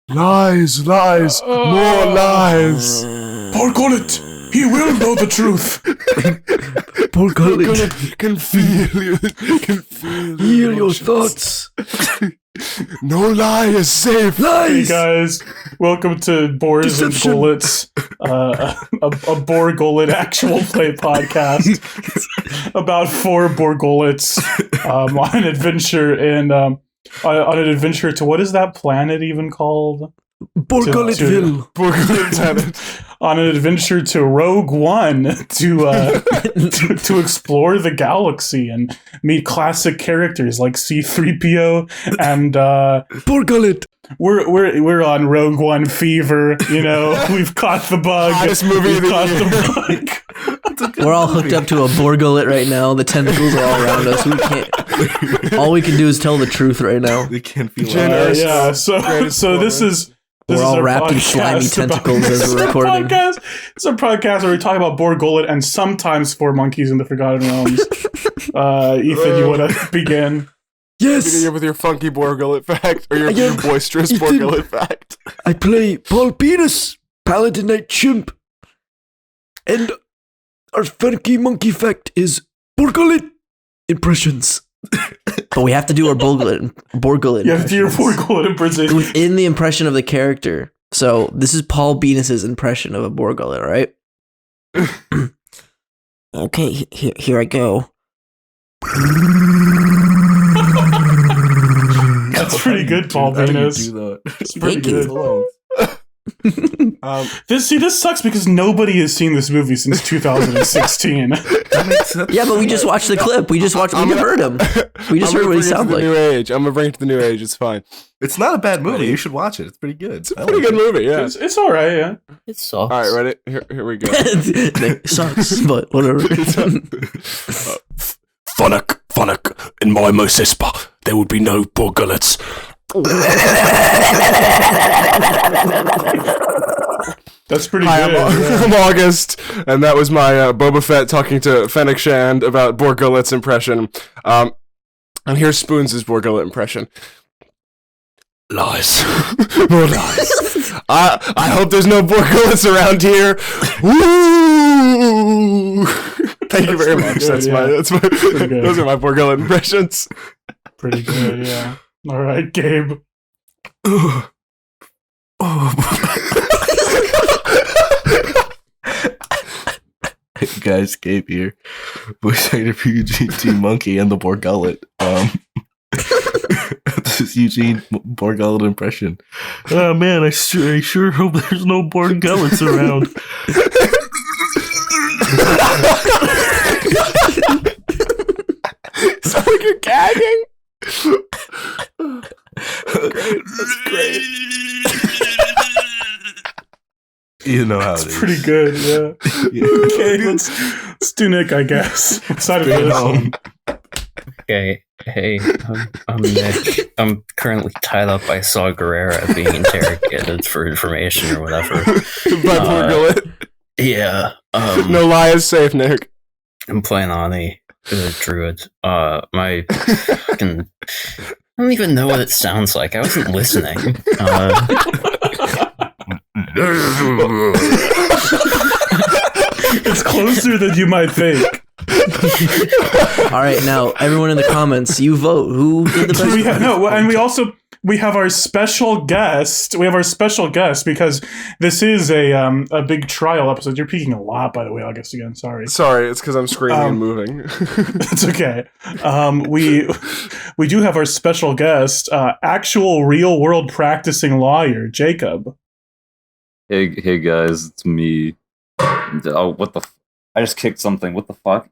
Lies, lies, more lies. Poor Gullet, he will know the truth. Poor Gullet. Can feel you. Can feel Heal your emotions. thoughts. No lie is safe. Hey Lies. guys, welcome to Boars and Deception. Gullets, a Boar Gullet actual play podcast about 4 Boar Gullets on an adventure on an adventure to, what is that planet even called? Poor Gulletville. Poor lieutenant. On an adventure to Rogue One to explore the galaxy and meet classic characters like C-3PO and Poor Gullet. we're on Rogue One fever, you know. We've caught the bug. Hottest movie of We've the caught year. the bug. We're all hooked up to a boar gullet right now. The tentacles are all around us. We can't. All we can do is tell the truth right now. They can't feel Generous. Yeah, so this is We're all our wrapped in podcast slimy tentacles as we're recording. It's a podcast where we talk about Boar Gullet and sometimes 4 monkeys in the Forgotten Realms. Ethan, you want to begin? Yes. Begin with your funky Borgullet fact, or your boisterous Ethan. Borgullet fact. I play Paul Penis, Paladinite Chimp. And our funky monkey fact is boar gullet impressions. But we have to do our boar gullet You have to do your impressions Boar Gullet impersonation. within the impression of the character. So this is Paul Venus's impression of a boar gullet, all right? Okay, here I go. That's pretty good, Paul Venus. do that? It's pretty Thank you. good. This This sucks because nobody has seen this movie since 2016. That makes sense. Yeah, but we just watched the clip. We just watched. We just heard him. We just heard what he sounded like. New age. I'm gonna bring it to the new age. It's fine. It's not a bad movie. You should watch it. It's pretty good. It's a pretty good movie. Yeah. It's all right, yeah. It sucks. All right, ready? Here we go. It sucks, but whatever. Funnock, in my Mosispa, there would be no Borgullets. That's pretty Hi, good. yeah. I'm August, and that was my Boba Fett talking to Fennec Shand about Borgullet's impression. And here's Spoons' Borgullet impression. Lies. More lies. I hope there's no Borgullets around here. Woo! Thank you very much. Good, yeah. Those are my Borgullet impressions. Pretty good, yeah. All right, Gabe. Hey guys, Gabe here. Voice actor for Eugene T. Monkey and the Borgullet. This is Eugene Borgullet impression. Oh man, I sure hope there's no Borgullets around. Sound like you're gagging. That's great. You know how It's it is. pretty good, yeah. Yeah. Okay, let's do Nick, I guess. Excited for this. Okay, hey, I'm Nick. I'm currently tied up by Saw Gerrera being interrogated for information or whatever. By Borgullet. Yeah, No lie is safe, Nick. I'm playing on a druid. My fucking... I don't even know what it sounds like. I wasn't listening. It's closer than you might think. All right, now everyone in the comments, you vote. Who did the best? We have our special guest. We have our special guest because this is a big trial episode. You're peeking a lot, by the way, August, again. Sorry. Sorry, it's because I'm screaming and moving. It's okay. We do have our special guest, actual real world practicing lawyer, Jacob. Hey guys, it's me. Oh, what the? I just kicked something. What the fuck?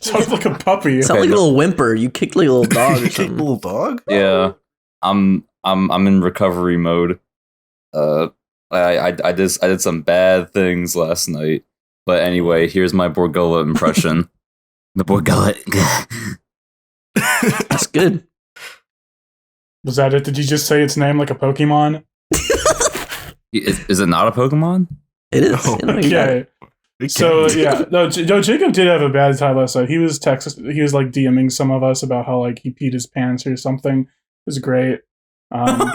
Sounds like a puppy. Sound like a little whimper. You kicked like a little dog or You kicked something. the little dog? Yeah, I'm in recovery mode. I did some bad things last night, but anyway, here's my Borgullet impression. The Borgullet. That's good. Was that it? Did you just say its name like a Pokemon? Is it not a Pokemon? It is. Oh, You know, you got it. Okay. So yeah, no, Jacob did have a bad time last night. He was like DMing some of us about how like he peed his pants or something. It was great.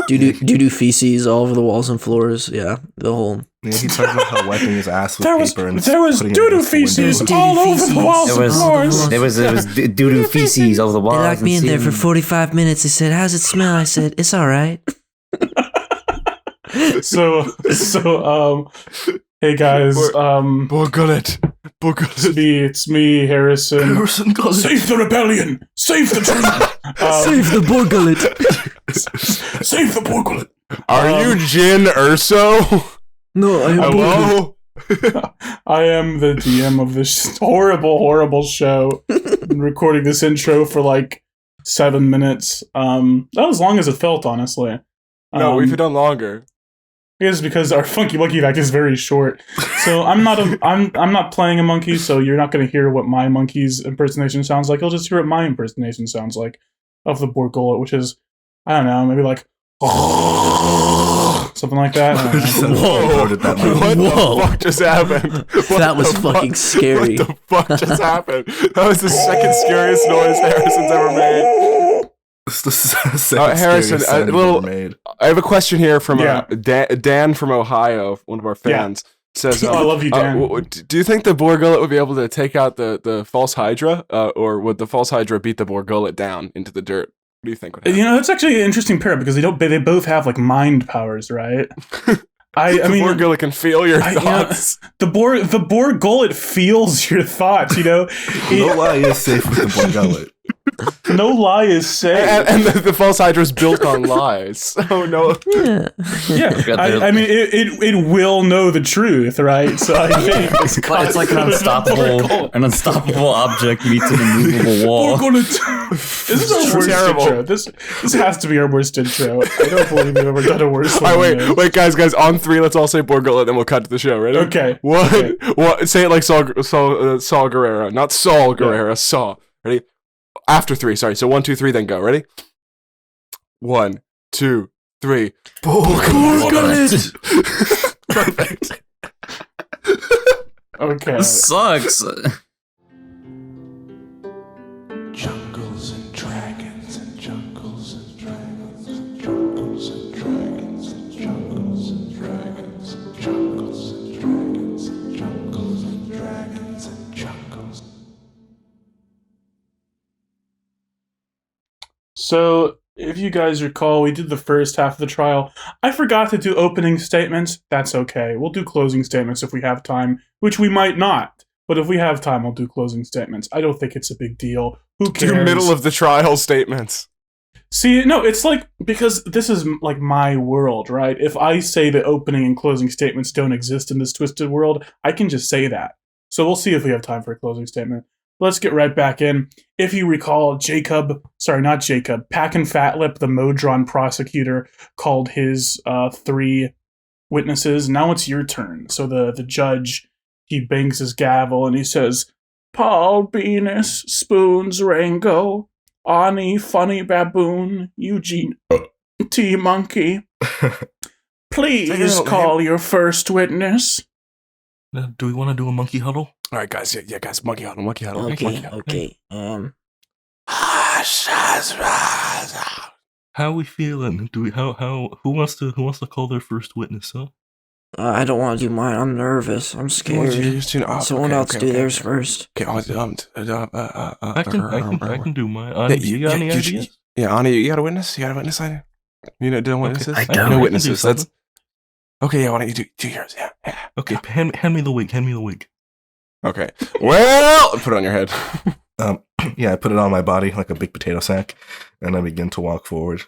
Doo-doo feces all over the walls and floors. Yeah, the whole. Yeah, he talked about how wiping his ass with paper and there was putting it doo-doo against the window. feces all over the walls It and was- floors. There was doo-doo feces over the walls. They locked me in there for 45 minutes. They said, "How's it smell?" I said, "It's all right." So, hey guys, Borgullet. it's me, Harrison. Harrison Gullet. Save the rebellion! Save the dream! Save the Borgullet. Save the Borgullet! Are you Jin Urso? No, I am Borgullet. Hello? I am the DM of this horrible show. Been recording this intro for like 7 minutes. That was as long as it felt, honestly. No, we've done longer. It is because our funky monkey fact is very short. So I'm not playing a monkey, so you're not going to hear what my monkey's impersonation sounds like. You'll just hear what my impersonation sounds like of the Borgullet, which is, I don't know, maybe like something like that. I don't know. Whoa. What the fuck just happened? What That was the fucking scary. What the fuck just happened? That was the second scariest noise Harrison's ever made. It's the second Harrison, scariest sound a little- ever made. I have a question here from Yeah. Dan from Ohio, one of our fans. Says, Oh, I love you, Dan. Do you think the Borgullet would be able to take out the false Hydra, or would the false Hydra beat the Borgullet down into the dirt? What do you think would happen? You know, that's actually an interesting pair because they both have like mind powers, right? I The mean, Borgullet can feel your you know, thoughts. the Borgullet feels your thoughts. You know, No lie is safe with the Borgullet. no lie is safe. And the false Hydra is built on lies. Oh no! Yeah. Yeah, I mean, it will know the truth, right? So I think But it's like an unstoppable object meets an immovable wall. This is our worst Terrible. intro. This has to be our worst intro. I don't believe we've ever done a worse one. All right, than this. wait, guys, on 3, let's all say Borgullet, then we'll cut to the show. Ready? Okay. One, say it like Saul Guerrero, not Saul Guerrero. Saul. Ready? After 3, sorry. So 1, 2, 3, then go. Ready? 1, 2, 3. Borgullet. Perfect. Okay. This sucks. Jungles and dragons and jungles and dragons and jungles and dragons and jungles and dragons and jungles and dragons and jungles and dragons and jungles. So, if you guys recall, we did the first half of the trial. I forgot to do opening statements. That's okay. We'll do closing statements if we have time, which we might not. But if we have time, I'll do closing statements. I don't think it's a big deal. Who cares? Do middle of the trial statements. See, no, it's like, because this is like my world, right? If I say that opening and closing statements don't exist in this twisted world, I can just say that. So we'll see if we have time for a closing statement. Let's get right back in. If you recall, Pack and Fatlip, the Modron prosecutor, called his 3 witnesses. Now it's your turn. So the judge, he bangs his gavel and he says, Paul Venus, Spoons Rango, Ani Funny Baboon, Eugene T Monkey. Please call your first witness. Do we want to do a monkey huddle? All right, guys. Yeah, guys. Monkey huddle. Monkey huddle. Monkey Okay, huddle. okay. How are we feeling? Do we who wants to call their first witness, huh? I don't want to do mine. I'm nervous. I'm scared. Someone else do theirs first. Okay. I can do mine. You got any ideas? Yeah, Ani, you got a witness? You got a witness? You know, doing witnesses? I don't. No I witnesses. That's okay. Yeah, why don't you do yours? Yeah. Okay, hand me the wig. Hand me the wig. Okay. Well, put it on your head. Yeah, I put it on my body like a big potato sack, and I begin to walk forward.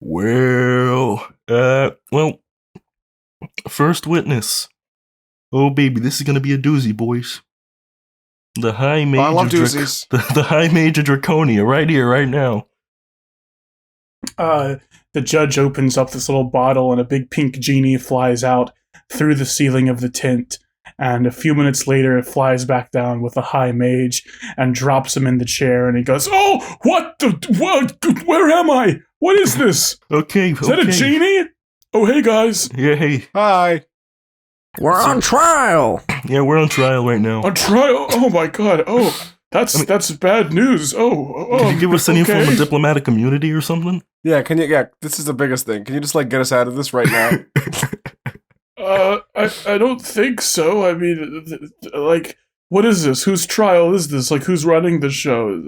Well, first witness. Oh, baby, this is gonna be a doozy, boys. The High Mage I love of doozies. the High Mage of Draconia, right here, right now. The judge opens up this little bottle and a big pink genie flies out through the ceiling of the tent. And a few minutes later, it flies back down with the High Mage and drops him in the chair. And he goes, "Oh, what? Where am I? What is this? Okay, Is that a genie? Oh, hey guys, Yeah, hey, Hi. We're on trial. yeah, we're on trial right now. on trial. Oh my god. Oh, That's bad news. Could you give us any form of diplomatic immunity or something? Yeah, can you? Yeah, this is the biggest thing. Can you just like get us out of this right now? I don't think so. I mean, like, what is this? Whose trial is this? Like, who's running the show?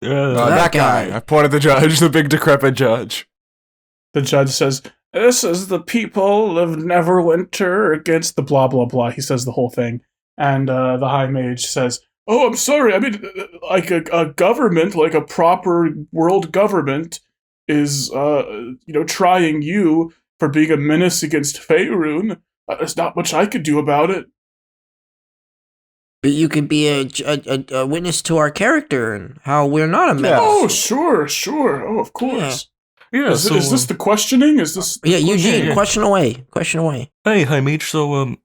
That guy. I pointed the judge, the big decrepit judge. The judge says, "This is the people of Neverwinter against the blah blah blah." He says the whole thing, and the High Mage says, "Oh, I'm sorry. I mean, like a government, like a proper world government, is trying you for being a menace against Faerun. There's not much I could do about it." But you could be a witness to our character and how we're not a menace. Oh, sure. Oh, of course. Yeah. Is this the questioning? Is this? Yeah, Eugene, question away. Hey, High Mage, so,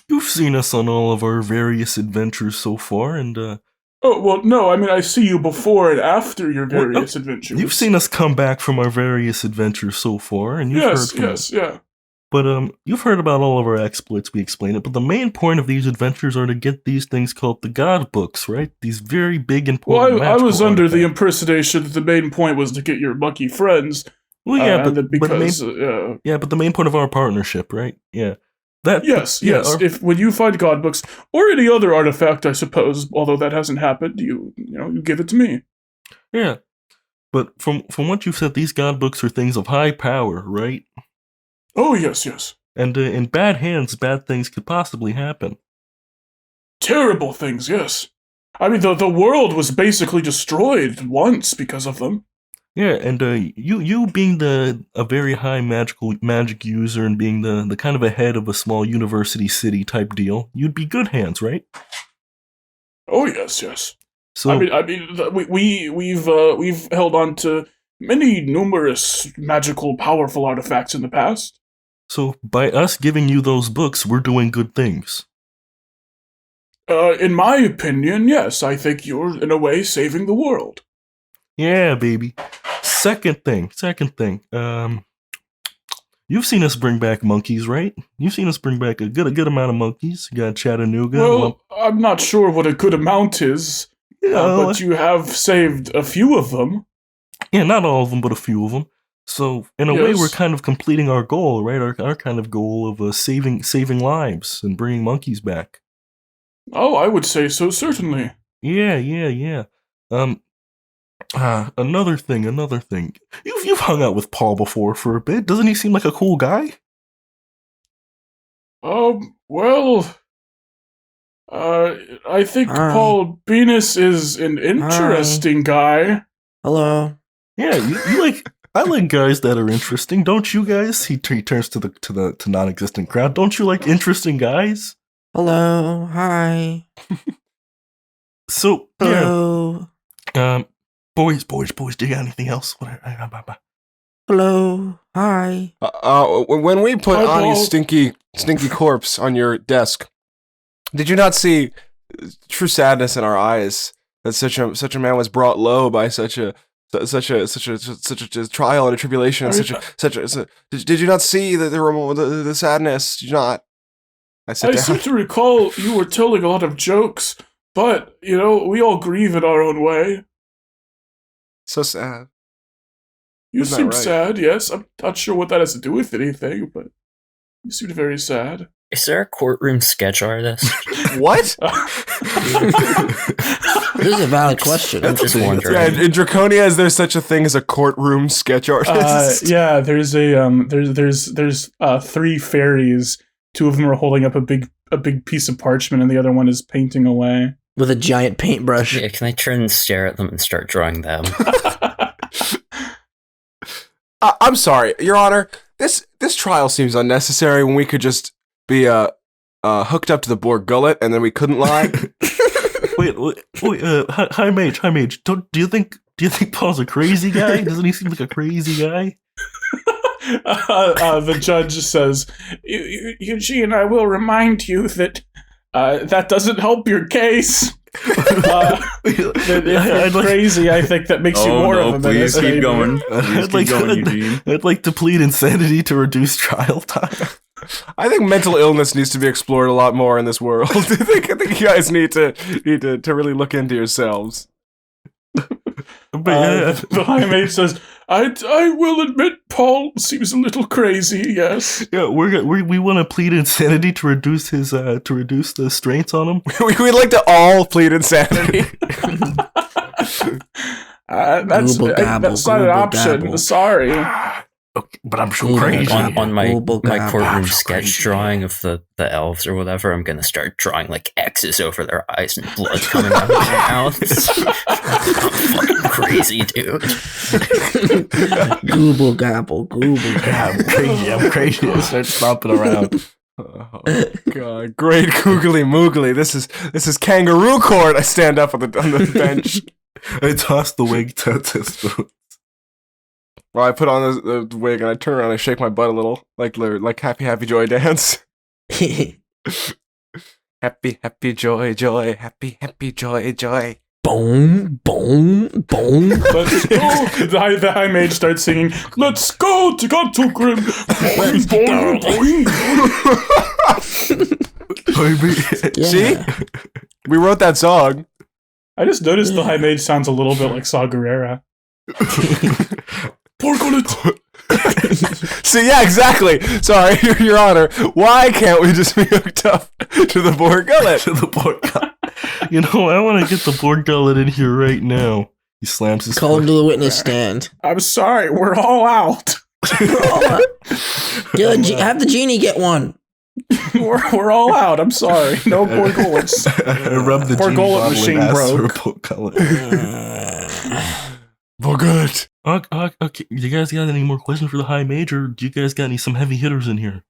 you've seen us on all of our various adventures so far, and, Oh, well, no, I mean, I see you before and after your various adventures. You've seen us come back from our various adventures so far, and you've heard from us. Yeah. But, you've heard about all of our exploits, we explained it, but the main point of these adventures are to get these things called the God Books, right? These very big, important Well, I was under the artifacts. impersonation that the main point was to get your lucky friends. Well, yeah, but the main point of our partnership, right? Yeah. Yes. If when you find God books or any other artifact, I suppose, although that hasn't happened, you give it to me. Yeah. But from what you've said, these God Books are things of high power, right? Oh, yes. And in bad hands, bad things could possibly happen. Terrible things, yes. I mean, the world was basically destroyed once because of them. Yeah, and you being a very high magic user and being the kind of a head of a small university city type deal, you'd be good hands, right? Oh, yes. So I mean, we've held on to many numerous magical, powerful artifacts in the past. So by us giving you those books, we're doing good things. In my opinion, yes. I think you're, in a way, saving the world. Yeah, baby. Second thing. You've seen us bring back monkeys, right? You've seen us bring back a good amount of monkeys. You got Chattanooga. Well, I'm not sure what a good amount is, but you have saved a few of them. Yeah, not all of them, but a few of them. So, in a way, we're kind of completing our goal, right? Our kind of goal of saving lives and bringing monkeys back. Oh, I would say so, certainly. Yeah. Another thing. You've hung out with Paul before for a bit. Doesn't he seem like a cool guy? Well, I think Paul Venus is an interesting guy. Hello. Yeah, you like. I like guys that are interesting, don't you guys? He turns to the non-existent crowd. Don't you like interesting guys? Hello. Hi. So Hello. yeah. Boys, do you got anything else? Hello. Hi. When we put Hi, Paul. Ani's stinky corpse on your desk, did you not see true sadness in our eyes that such a man was brought low by such a trial and a tribulation and did you not see the sadness? Did you not? I sit I down. seem to recall you were telling a lot of jokes, but, we all grieve in our own way. So sad. You Isn't that seem right? sad, yes. I'm not sure what that has to do with anything, but you seemed very sad. Is there a courtroom sketch artist? What? This is a valid question. I'm just wondering. Yeah, in Draconia, is there such a thing as a courtroom sketch artist? Yeah, there's there's three fairies. Two of them are holding up a big piece of parchment, and the other one is painting away. With a giant paintbrush. Yeah, can I turn and stare at them and start drawing them? I'm sorry, Your Honor. This trial seems unnecessary when we could just be hooked up to the Borg gullet and then we couldn't lie. Wait, High Mage. Do you think Paul's a crazy guy? Doesn't he seem like a crazy guy? The judge says, Eugene, I will remind you that that doesn't help your case. If you're crazy, I think that makes you more of a menace. please keep maybe. going. Please keep going, Eugene. I'd like to plead insanity to reduce trial time. I think mental illness needs to be explored a lot more in this world. I think you guys need to really look into yourselves. But The High Mage says, I will admit Paul seems a little crazy, yes. yeah, we want to plead insanity to reduce the strains on him. We'd like to all plead insanity. That's Google gabble, that's not an Google option. gabble. Sorry. Okay, but I'm so Ooh, crazy. On my Google courtroom gabble. sketch drawing of the elves or whatever, I'm gonna start drawing like X's over their eyes and blood coming out of their mouths. I'm fucking crazy, dude. Google gabble, Google gabble. I'm crazy. I start stomping around. Oh god, great googly moogly. This is kangaroo court. I stand up on the bench. I toss the wig to Spoon. Well, I put on the wig and I turn around and I shake my butt a little, like happy joy dance. Happy joy happy joy. Boom, boom, boom. Let's go. The High Mage starts singing, let's go to Grim. Boing, boing, boing. Yeah. See, we wrote that song. I just noticed the High Mage sounds a little bit like Saw Gerrera. See, yeah, exactly. Sorry, Your Honor. Why can't we just be hooked up to the boar gullet? To the board gullet. You know, I want to get the board gullet in here right now. He slams his Call him foot. to the witness stand. I'm sorry, we're all out. Have the genie get one. We're all out. I'm sorry. No Borgolets. I rubbed the Poor genie gullet bottle machine and asked for a broke. board gullet. Boar gullet. Okay, you guys got any more questions for the High Mage, or do you guys got some heavy hitters in here?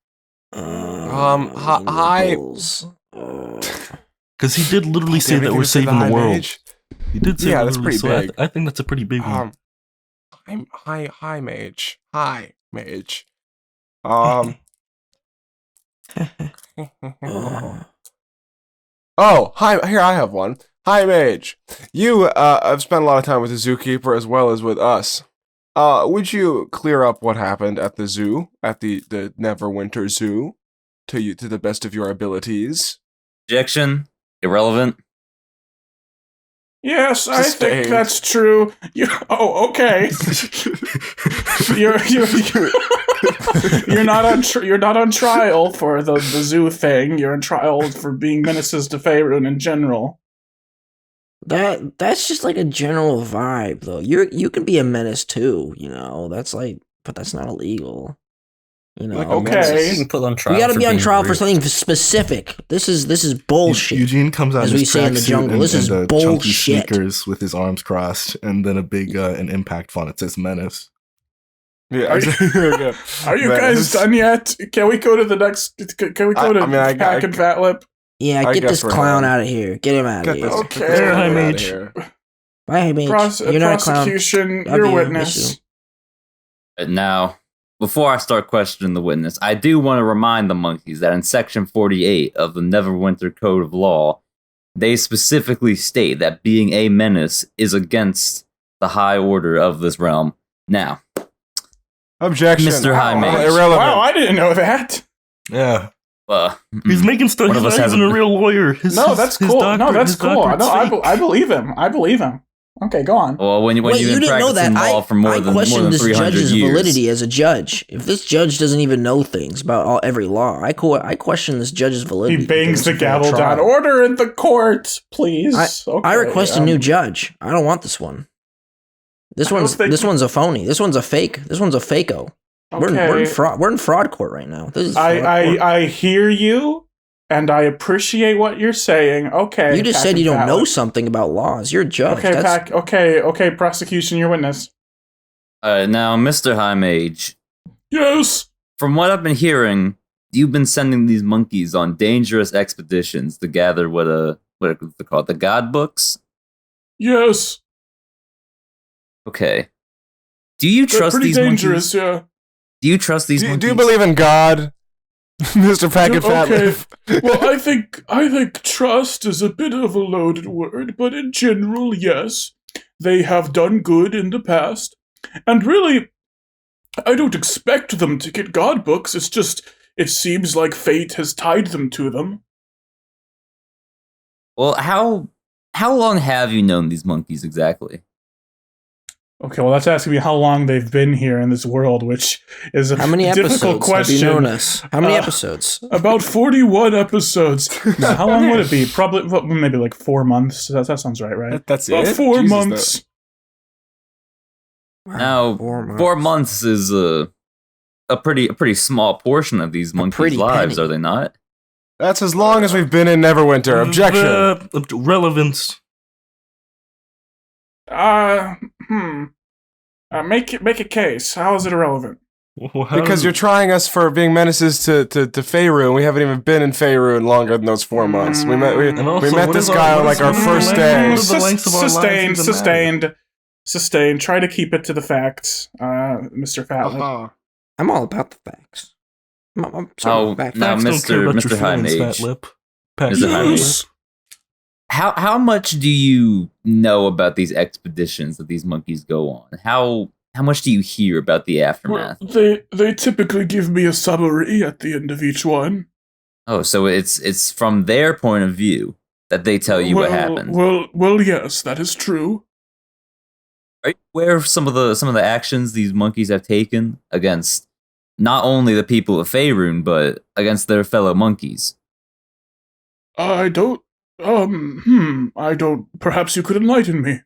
Hi. Nipples. Because he did literally say that we're saving the world. He did say Yeah, that that's literally, pretty so big. I think that's a pretty big one. Hi mage. Hi mage. Oh, hi. Here I have one. Hi mage. You have spent a lot of time with the zookeeper as well as with us. Would you clear up what happened at the zoo, at the Neverwinter Zoo, to the best of your abilities? Objection. Irrelevant. Yes, I Sustained. think that's true. Okay. You're not on trial for the zoo thing. You're on trial for being menaces to Faerun in general. That's just like a general vibe, though. You can be a menace too, you know. But that's not illegal. You know. Like, Okay. You can put on trial. We gotta for be on being trial for rude. something specific. This is bullshit. Eugene comes out As in we his say in the tracksuit jungle, this is and chunky bullshit. sneakers with his arms crossed, and then a big an impact font that says "Menace." Yeah. Are you- Are you guys done yet? Can we go to the next? Can we go to Pack and Fat Lip? Yeah, I get guess this we're clown done. out of here. Get him out of here. Okay. There, High Mage. Bye, hey, mate. You're not a clown. Prosecution, Love your you. witness. Miss you. Now, before I start questioning the witness, I do want to remind the monkeys that in Section 48 of the Neverwinter Code of Law, they specifically state that being a menace is against the high order of this realm. Now, Objection. Mr. High Mage. Irrelevant. Wow, I didn't know that. Yeah, uh, he's making stuff. One He's of us not has even a- a real lawyer. His That's cool. That's cool. I believe him. I believe him. Okay, go on. well, when Wait, you've you been didn't know practicing that? law for more I than question this 300 judge's years, validity as a judge. If this judge doesn't even know things about every law, I question this judge's validity. He bangs the Against fair gavel trial. down. Order in the court, please. I request a new judge. I don't want this one. This I don't one's think- this one's a phony. This one's a fake. This one's a fakeo. We're in fraud. We're in fraud court right now. This is fraud court. I hear you, and I appreciate what you're saying. Okay. You just Pack said and you don't Fat know Lip. something about laws. You're a judge. Okay, That's- Okay, prosecution, your witness. now, Mr. High Mage, Yes. from what I've been hearing, you've been sending these monkeys on dangerous expeditions to gather what are they called? The God books? Yes. Okay. Do you They're trust pretty these dangerous, monkeys? yeah. Do you trust these monkeys? Do you believe in God? Mr. Packet Okay. Fatlip. Well, I think trust is a bit of a loaded word, but in general, yes, they have done good in the past. And really, I don't expect them to get god books. It's just it seems like fate has tied them to them. Well, how long have you known these monkeys exactly? Okay, well, that's asking me how long they've been here in this world, which is a How many difficult episodes question. have you known us? How many Uh, episodes? About 41 episodes. Now, how long would it be? Probably well, maybe like 4 months. That sounds right? That's About it? 4 Jesus, months. Now, 4 months is a pretty small portion of these monkeys' pretty lives, penny. are they not? That's as long as we've been in Neverwinter. Objection. Relevance. Make a case. How is it irrelevant? Well, how Because does- you're trying us for being menaces to Faerun. We haven't even been in Faerun longer than those 4 months. We met And also, we met what this is our- guy on what like is our the first length- day. what is the length of our lives even matter? Sustained. Try to keep it to the facts, Mr. Fatlip. Uh-huh. I'm all about the facts. I'm Oh, back. now, Facts don't care Mr. about your Mr. High feelings, Mage. fat lip. Pack Mr. your High feelings. How much do you know about these expeditions that these monkeys go on? How much do you hear about the Well, aftermath? they typically give me a summary at the end of each one. Oh, so it's from their point of view that they tell you what happened. Well, yes, that is true. Are you aware of some of the actions these monkeys have taken against not only the people of Faerun, but against their fellow monkeys? I don't. I don't. Perhaps you could enlighten me.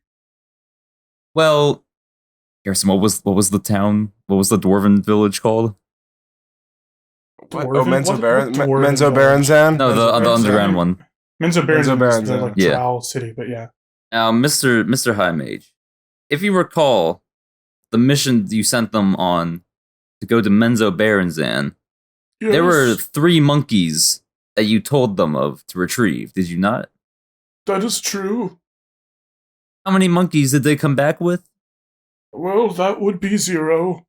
Well, Garrison, what was the town? What was the dwarven village called? What? Dwarven? Oh, Menzo What Baron, dwarven Menzo village? Baranzan? No, the Menzo underground Baranzan. one. Menzo Baranzan is the Baranzan. like Yeah. Drow city, but yeah. Now, Mr. High Mage, if you recall, the mission you sent them on to go to Menzo Baranzan, Yes. there were 3 monkeys that you told them of to retrieve, did you not? That is true. How many monkeys did they come back with? Well, that would be 0.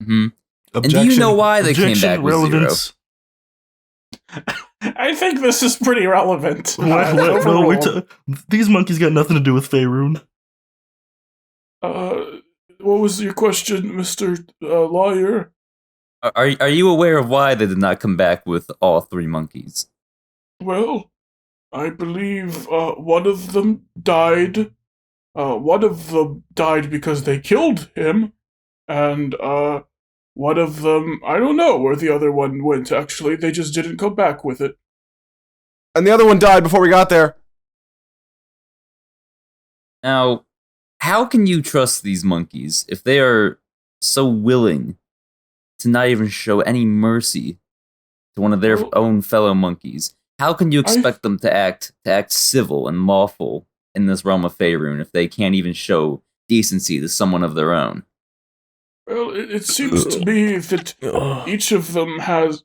Hmm. And do you know why they came Objection, back with relevance. I think this is pretty relevant. Well, Overruled. these monkeys got nothing to do with Faerun. What was your question, Mr. Lawyer? Are you aware of why they did not come back with all 3 monkeys? Well, I believe one of them died. One of them died because they killed him, and one of them, I don't know where the other one went, actually. They just didn't come back with it. And the other one died before we got there. Now, how can you trust these monkeys if they are so willing to not even show any mercy to one of their Well, own fellow monkeys? How can you expect them to act civil and lawful in this realm of Faerun if they can't even show decency to someone of their own? Well, it seems to me that each of them has...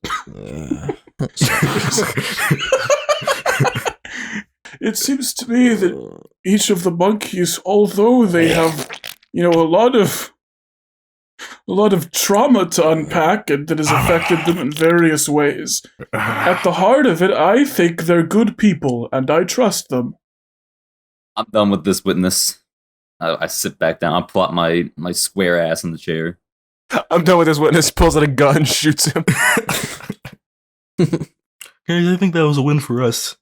It seems to me that each of the monkeys, although they have, a lot of trauma to unpack and that has affected them in various ways, at the heart of it, I think they're good people and I trust them. I'm done with this witness. I sit back down. I plot my square ass in the chair. I'm done with this witness. Pulls out a gun, shoots him. Guys, I think that was a win for us.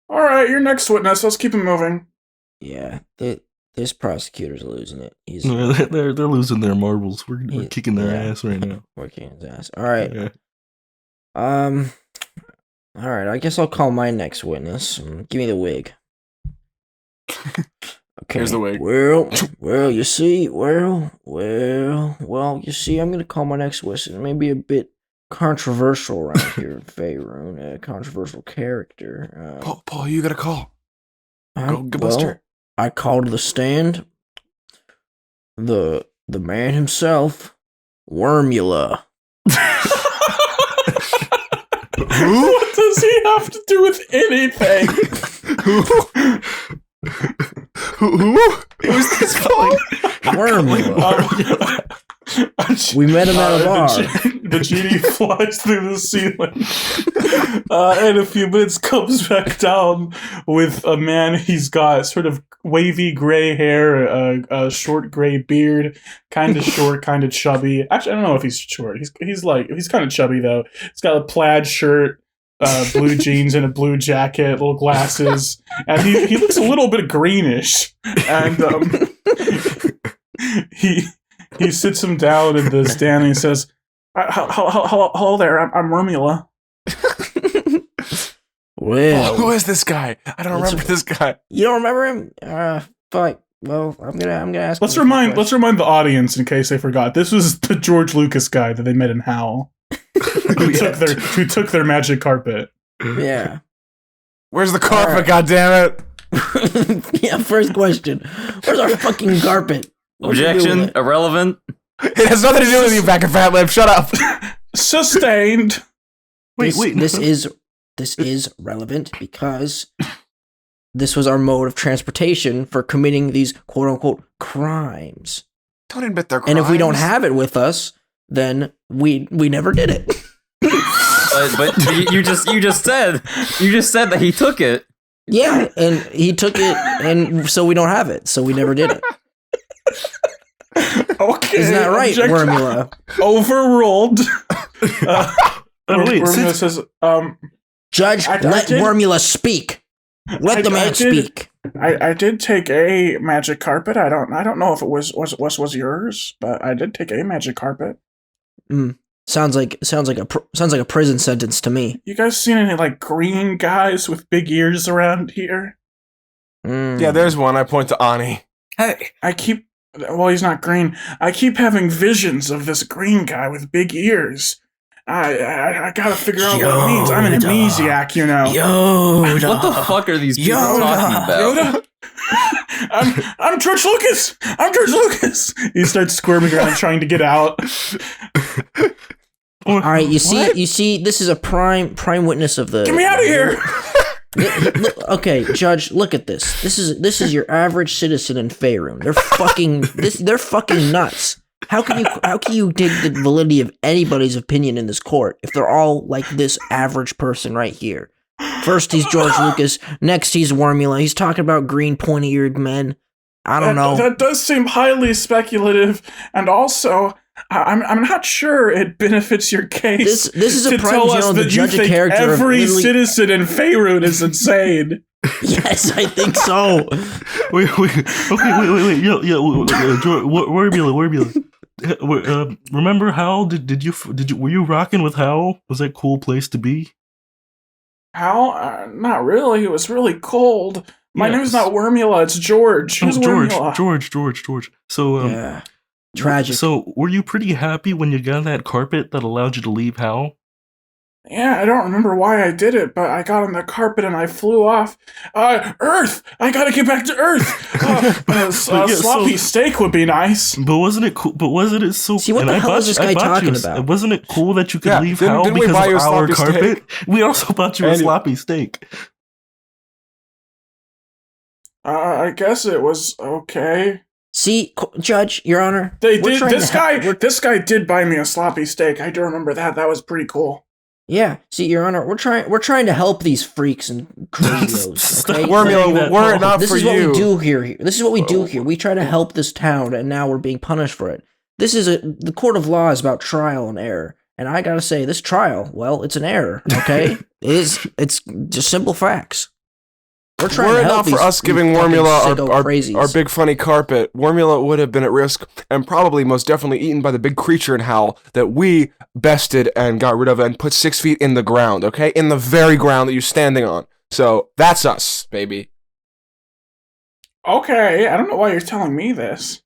All right, your next witness. Let's keep it moving. Yeah, this prosecutor's losing it. He's They're losing their marbles. We're Yeah, kicking their yeah. ass right now. working his ass. All right. Yeah. All right. I guess I'll call my next witness. Give me the wig. Okay. Here's the wig. Well, you see, you see, I'm gonna call my next witness. Maybe a bit controversial around here in Faerun. A controversial character. Paul, you got a call. Go well, Buster. I called to the stand the man himself, Wormula. Who? What does he have to do with anything? Who's this calling? Wormula. We met him at a bar. The genie flies through the ceiling. And in a few minutes comes back down with a man. He's got sort of wavy gray hair, a short gray beard, kind of short, kind of chubby. Actually, I don't know if he's short. He's kind of chubby though. He's got a plaid shirt, blue jeans and a blue jacket, little glasses, and he looks a little bit greenish. And he sits him down in the stand and he says, hello there, I'm Romula. Well, Who is this guy? I don't remember this guy. you don't remember him? Fuck. Well, I'm gonna ask. Let's him a few remind questions. the audience in case they forgot. This was the George Lucas guy that they met in Howl, who took their magic carpet. Yeah. Where's the carpet? Alright. Goddammit! Yeah. First question. Where's our fucking carpet? What'd you do with Objection. it? Irrelevant. It has nothing to do with you, back and fat lip. Shut up. Sustained. Wait. This is relevant because this was our mode of transportation for committing these quote unquote crimes. Don't admit they're crimes. And if we don't have it with us, then we never did it. But you just said that he took it. Yeah, and he took it, and so we don't have it, so we never did it. Okay. Isn't that right, objection. Wormula? Overruled. Wait, Wormula says, Judge, I let did- Wormula speak. Let the I man did- speak. I did take a magic carpet. I don't know if it was yours, but I did take a magic carpet. Sounds like a prison sentence to me. You guys seen any like green guys with big ears around here? Yeah, there's one. I point to Ani. Hey, well, he's not green. I keep having visions of this green guy with big ears. I gotta figure out what it means. I'm an Yoda. amnesiac, you know. Yoda. What the fuck are these people Yoda. talking about? Yoda? I'm George Lucas! I'm George Lucas! He starts squirming around trying to get out. All right, you see, this is a prime witness of the. Get me out of here! Okay, Judge, look at this. This is your average citizen in Faerun. They're fucking nuts. How can you take the validity of anybody's opinion in this court if they're all like this average person right here? First he's George Lucas, next he's Wormula. He's talking about green pointy-eared men. I don't know. That does seem highly speculative, and also, I'm not sure it benefits your case. This is a to prime tell us general, the that you judge a think character of every literally- citizen in Faerun is insane. Yes, I think so. Wait. Yo, Wormula. Remember Howl? Did you were you rocking with Howl? Was that a cool place to be? How? Not really. It was really cold. My Yes. name's not Wormula, it's George. Who's Wormula? George. So Yeah. Tragic. So were you pretty happy when you got that carpet that allowed you to leave Howl? Yeah, I don't remember why I did it, but I got on the carpet and I flew off. Earth! I gotta get back to Earth! A sloppy steak would be nice. But wasn't it cool? But wasn't it so? See, what and the I hell bought is this you- I guy bought talking you- about? Wasn't it cool that you could Yeah, leave didn't- Howl didn't we because buy you a of our sloppy carpet? steak? We also bought you a And you- sloppy steak. I guess it was okay. See, Judge, Your Honor, They we're did. trying This to help- guy. we're- This guy did buy me a sloppy steak. I do remember that. That was pretty cool. Yeah, see, Your Honor, we're trying to help these freaks and crazios. Stop Okay? saying Wormula, that, were it Paul. not This for is what you. we do here. This is what we do here. We try to help this town, and now we're being punished for it. The court of law is about trial and error, and I gotta say, this trial, well, it's an error. Okay, it's just simple facts. We're trying Were to it help not for these us giving fucking Wormula sicko our crazies. big funny carpet, Wormula would have been at risk and probably most definitely eaten by the big creature in Howl that we bested and got rid of and put 6 feet in the ground, okay? In the very ground that you're standing on. So that's us, baby. Okay, I don't know why you're telling me this.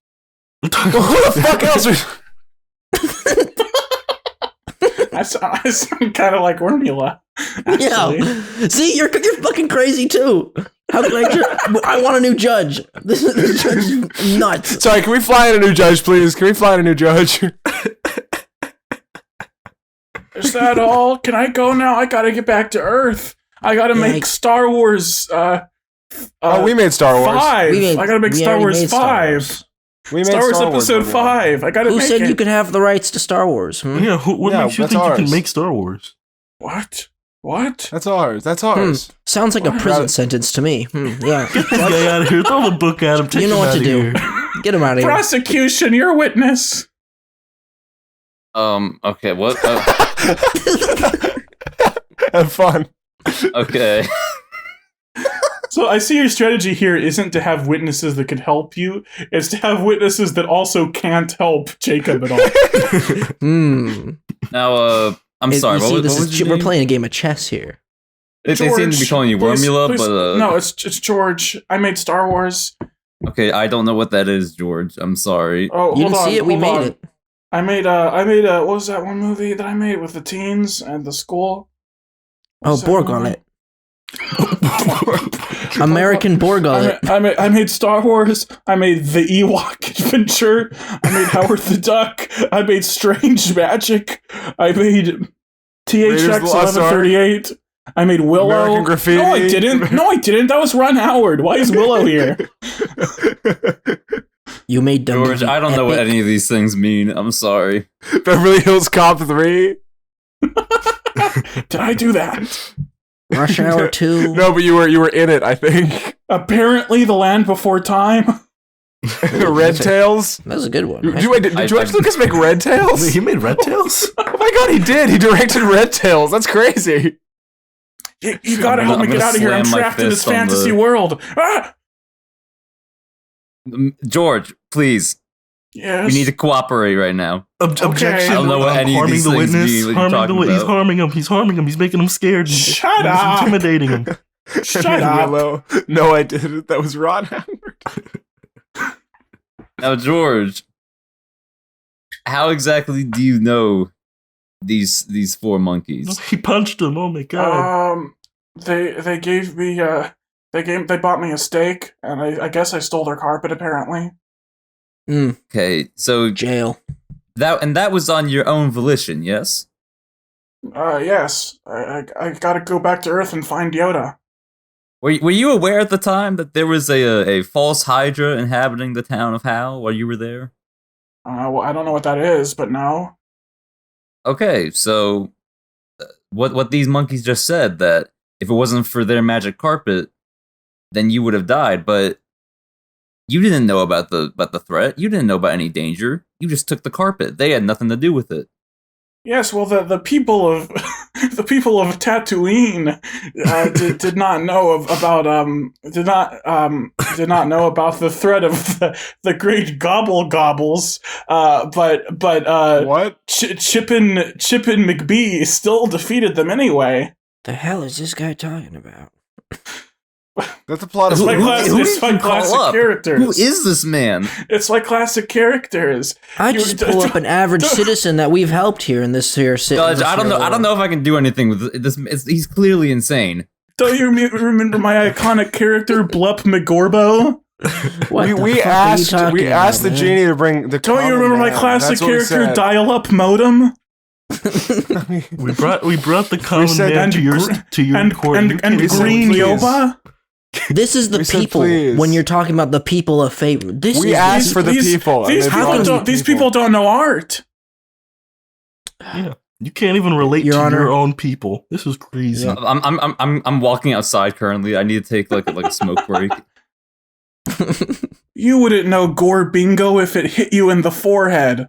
Who the fuck else are... I sound kind of like Wormula. Actually. Yeah. See, you're fucking crazy too. How can I want a new judge. This judge is nuts. Sorry, can we fly in a new judge, please? Can we fly in a new judge? Is that all? Can I go now? I gotta get back to Earth. I gotta Yeah, make Star Wars. Oh, we made Star Wars. 5. We I gotta make we Star already Wars made Star 5. Wars. We made Star Wars Episode one. 5. I gotta Who make said it. you could have the rights to Star Wars? Yeah, what Yeah, makes you that's think you ours. can make Star Wars? What? What? That's ours. That's ours. Sounds like a prison sentence to me. Yeah. Get this guy out of here. Throw the book at him. Take You know him what to outta do. here. Get him out of here. Prosecution, you're a witness. Okay, what? Have fun. Okay. So I see your strategy here isn't to have witnesses that could help you. It's to have witnesses that also can't help Jacob at all. Now, I'm sorry. You What see, was your we're name? playing a game of chess here. They seem to be George, calling you please- Wormula, please- but no, it's George. I made Star Wars. okay, I don't know what that is, George. I'm sorry. Oh, You hold didn't on, see it? We hold made on. it. I made what was that one movie that I made with the teens and the school? What Oh, was that movie? Borgullet. American Borgullet. I made Star Wars. I made The Ewok Adventure. I made Howard the Duck. I made Strange Magic. I made Raiders of THX the Lost Ark. 1138. I made Willow. American Graffiti. No, I didn't. No, I didn't. That was Ron Howard. Why is Willow here? You made them. George, I don't know what any of these things mean. I'm sorry. Beverly Hills Cop 3. Did I do that? Rush Hour 2. No, but you were in it, I think. Apparently, The Land Before Time. Red Tails. That was a good one. Did George Lucas make Red Tails? Wait, he made Red Tails? Oh my god, he did. He directed Red Tails. That's crazy. You gotta help me I'm get gonna out of here. I'm slam my trapped in this fist on fantasy the- world. Ah! George, please. Yes. We need to cooperate right now. Objection. I don't know what any of harming these the things witness. mean, what you're Harming the talking witness. He's about. harming him. He's harming him. He's making him scared. Shut He's up. intimidating him. Shut up. Willow. No, I didn't. That was Ron Howard. Now, George, how exactly do you know these four monkeys? He punched him. Oh my god. They gave me they bought me a steak, and I guess I stole their carpet apparently. Okay, so Jail. that was on your own volition, yes? Yes. I gotta go back to Earth and find Yoda. Were you aware at the time that there was a false Hydra inhabiting the town of Hal while you were there? Well, I don't know what that is, but no. Okay, so what these monkeys just said, that if it wasn't for their magic carpet, then you would have died, but you didn't know about the threat. You didn't know about any danger. You just took the carpet. They had nothing to do with it. Yes, well, the people of the people of Tatooine did not know did not know about the threat of the great gobbles. But What? Chippin McBee still defeated them anyway. The hell is this guy talking about? That's a plot of It's like Who- classic, who it's did like you call classic up? characters. Who is this man? It's like classic characters. I You- just pull up an average citizen that we've helped here in this here city. Judge, I don't know if I can do anything with this. He's clearly insane. Don't you remember my iconic character Blup McGorbo? What the we fuck are you asked talking the about, man? genie to bring the. Don't you remember my classic character Dial-Up Modem? We brought the common said- man and to your gr- to your and court. and, You and can't- said Green please. Yoba? This is the We said people please. when you're talking about the people of favor. This We is asked for the people. and These they people brought us don't. the These people don't know art. Yeah, you can't even relate Your to Honor. your own people. This is crazy. Yeah. I'm walking outside currently. I need to take like a smoke break. You wouldn't know Gore Bingo if it hit you in the forehead.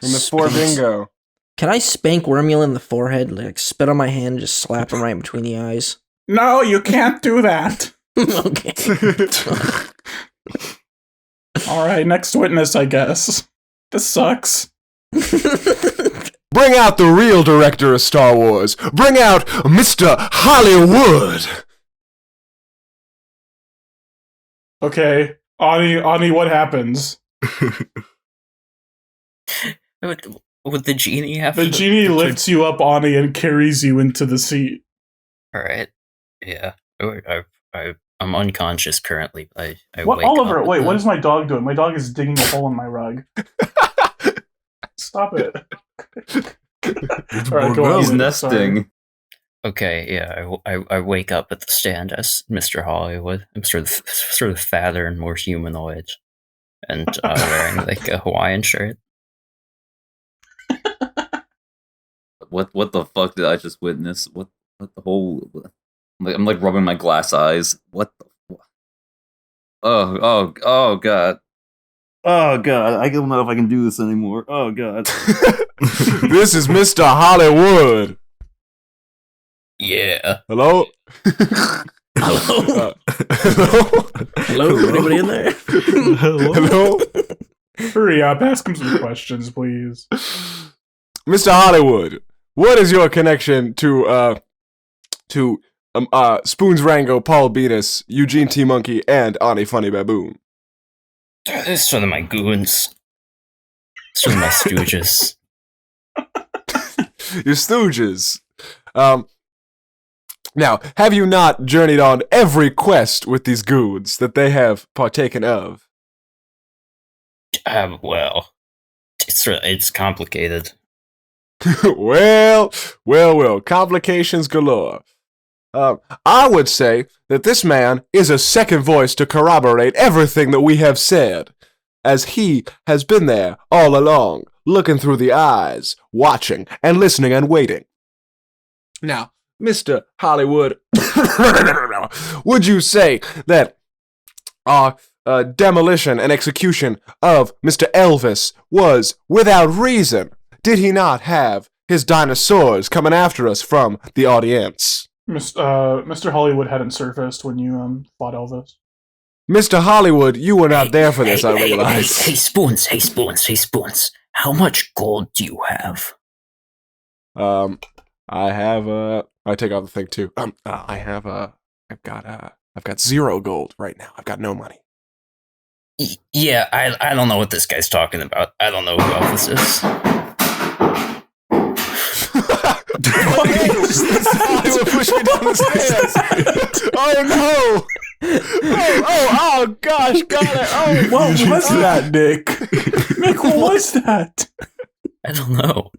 In the four bingo. Can I spank Wormula in the forehead? Like spit on my hand and just slap him right between the eyes? No, you can't do that. Okay. All right, next witness, I guess. This sucks. Bring out the real director of Star Wars. Bring out Mr. Hollywood. Okay, Ani, what happens? Would the genie have The to- genie lifts you up, Ani, and carries you into the seat. All right. Yeah. I'm unconscious currently. I What, wake Oliver? up Wait, with what the- is my dog doing? My dog is digging a hole in my rug. Stop it. All right, go on. He's Sorry. nesting. Okay, yeah, I wake up at the stand as Mr. Hollywood. I'm sort of fatter and more humanoid. and wearing like a Hawaiian shirt. What the fuck did I just witness? What the whole? I'm like rubbing my glass eyes. What the? Oh god. Oh god, I don't know if I can do this anymore. Oh god. This is Mr. Hollywood. Yeah. Hello? Hello? Hello? Hello? Anybody in there? Hello? Hurry up, ask him some questions, please. Mr. Hollywood, what is your connection to Spoons Rango, Paul Venus, Eugene T. Monkey, and Ani Funny Baboon? It's one of my goons. It's one of my stooges. Your stooges. Now, have you not journeyed on every quest with these goons that they have partaken of? Well, it's complicated. well, complications galore. I would say that this man is a second voice to corroborate everything that we have said, as he has been there all along, looking through the eyes, watching and listening and waiting. Now, Mr. Hollywood, would you say that our demolition and execution of Mr. Elvis was without reason? Did he not have his dinosaurs coming after us from the audience? Mr. Hollywood hadn't surfaced when you fought Elvis. Mr. Hollywood, you were not there for this, I realize. Hey, Spoons. How much gold do you have? I have I take out the thing too. I've got 0 gold right now. I've got no money. Yeah, I don't know what this guy's talking about. I don't know who Elvis is. Hollywood pushed me down the stairs. Oh no! Oh gosh, got it. Oh, What was that, Nick? Nick, what was that? I don't know.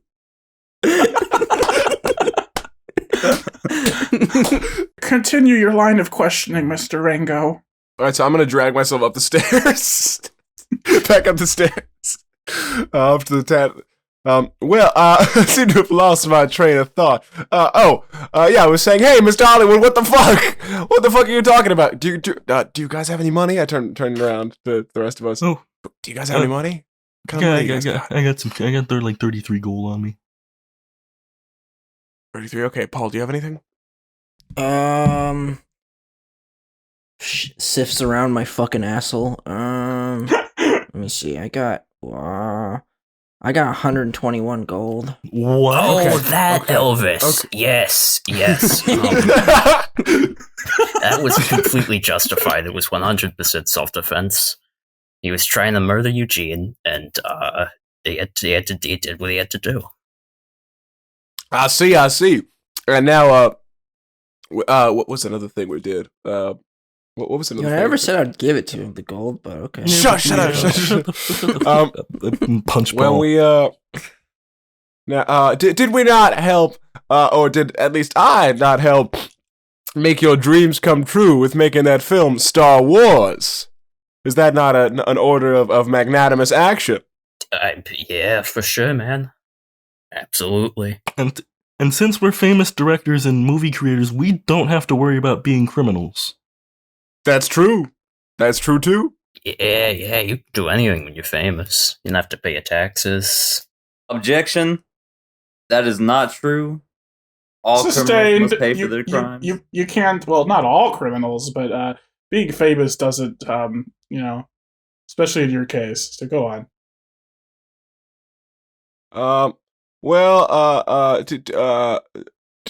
Continue your line of questioning, Mr. Rango. All right, so I'm gonna drag myself up the stairs, back up the stairs, up to the tent. I seem to have lost my train of thought. Yeah, I was saying, hey, Mr. Hollywood, what the fuck? What the fuck are you talking about? Do you guys have any money? I turned around to the rest of us. Oh, do you guys have any money? What kind of money you guys got? I got 33 gold on me. 33. Okay, Paul, do you have anything? Sifts around my fucking asshole. Let me see. I got 121 gold. What? Oh, that Elvis. Okay. Yes. That was completely justified. It was 100% self-defense. He was trying to murder Eugene, and he did what he had to do. I see. And now, what was another thing we did? What was another I thing? never said I'd give it to him, the gold, but okay. Shut up. Punch When ball. we now did we not help or did at least I not help make your dreams come true with making that film Star Wars? Is that not an order of magnanimous action? Yeah, for sure, man. Absolutely. And since we're famous directors and movie creators, we don't have to worry about being criminals. That's true. That's true too. Yeah, you can do anything when you're famous. You don't have to pay your taxes. Objection. That is not true. All criminals Sustained. must pay for their crimes. You can't. Well, not all criminals, but being famous doesn't. Especially in your case. So go on.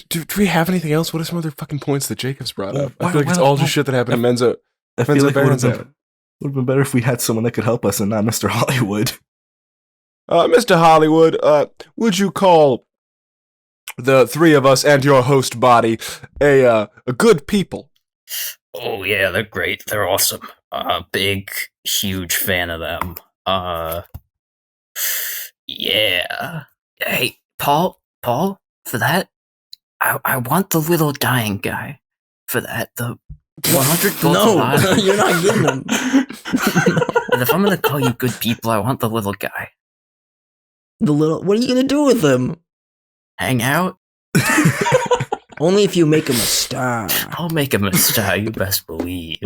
Do we have anything else? What are some other fucking points that Jacob's brought up? I Well, feel like it's all just shit that happened in Menzo. I feel like it would Menzo have been better if we had someone that could help us and not Mr. Hollywood. Mr. Hollywood, would you call the three of us and your host body a good people? Oh yeah, they're great. They're awesome. Big, huge fan of them. Yeah. Hey, Paul, for that, I want the little dying guy. For that, the 100 gold. No, you're not getting them. But if I'm gonna call you good people, I want the little guy. What are you gonna do with him? Hang out. Only if you make him a star. I'll make him a star. You best believe.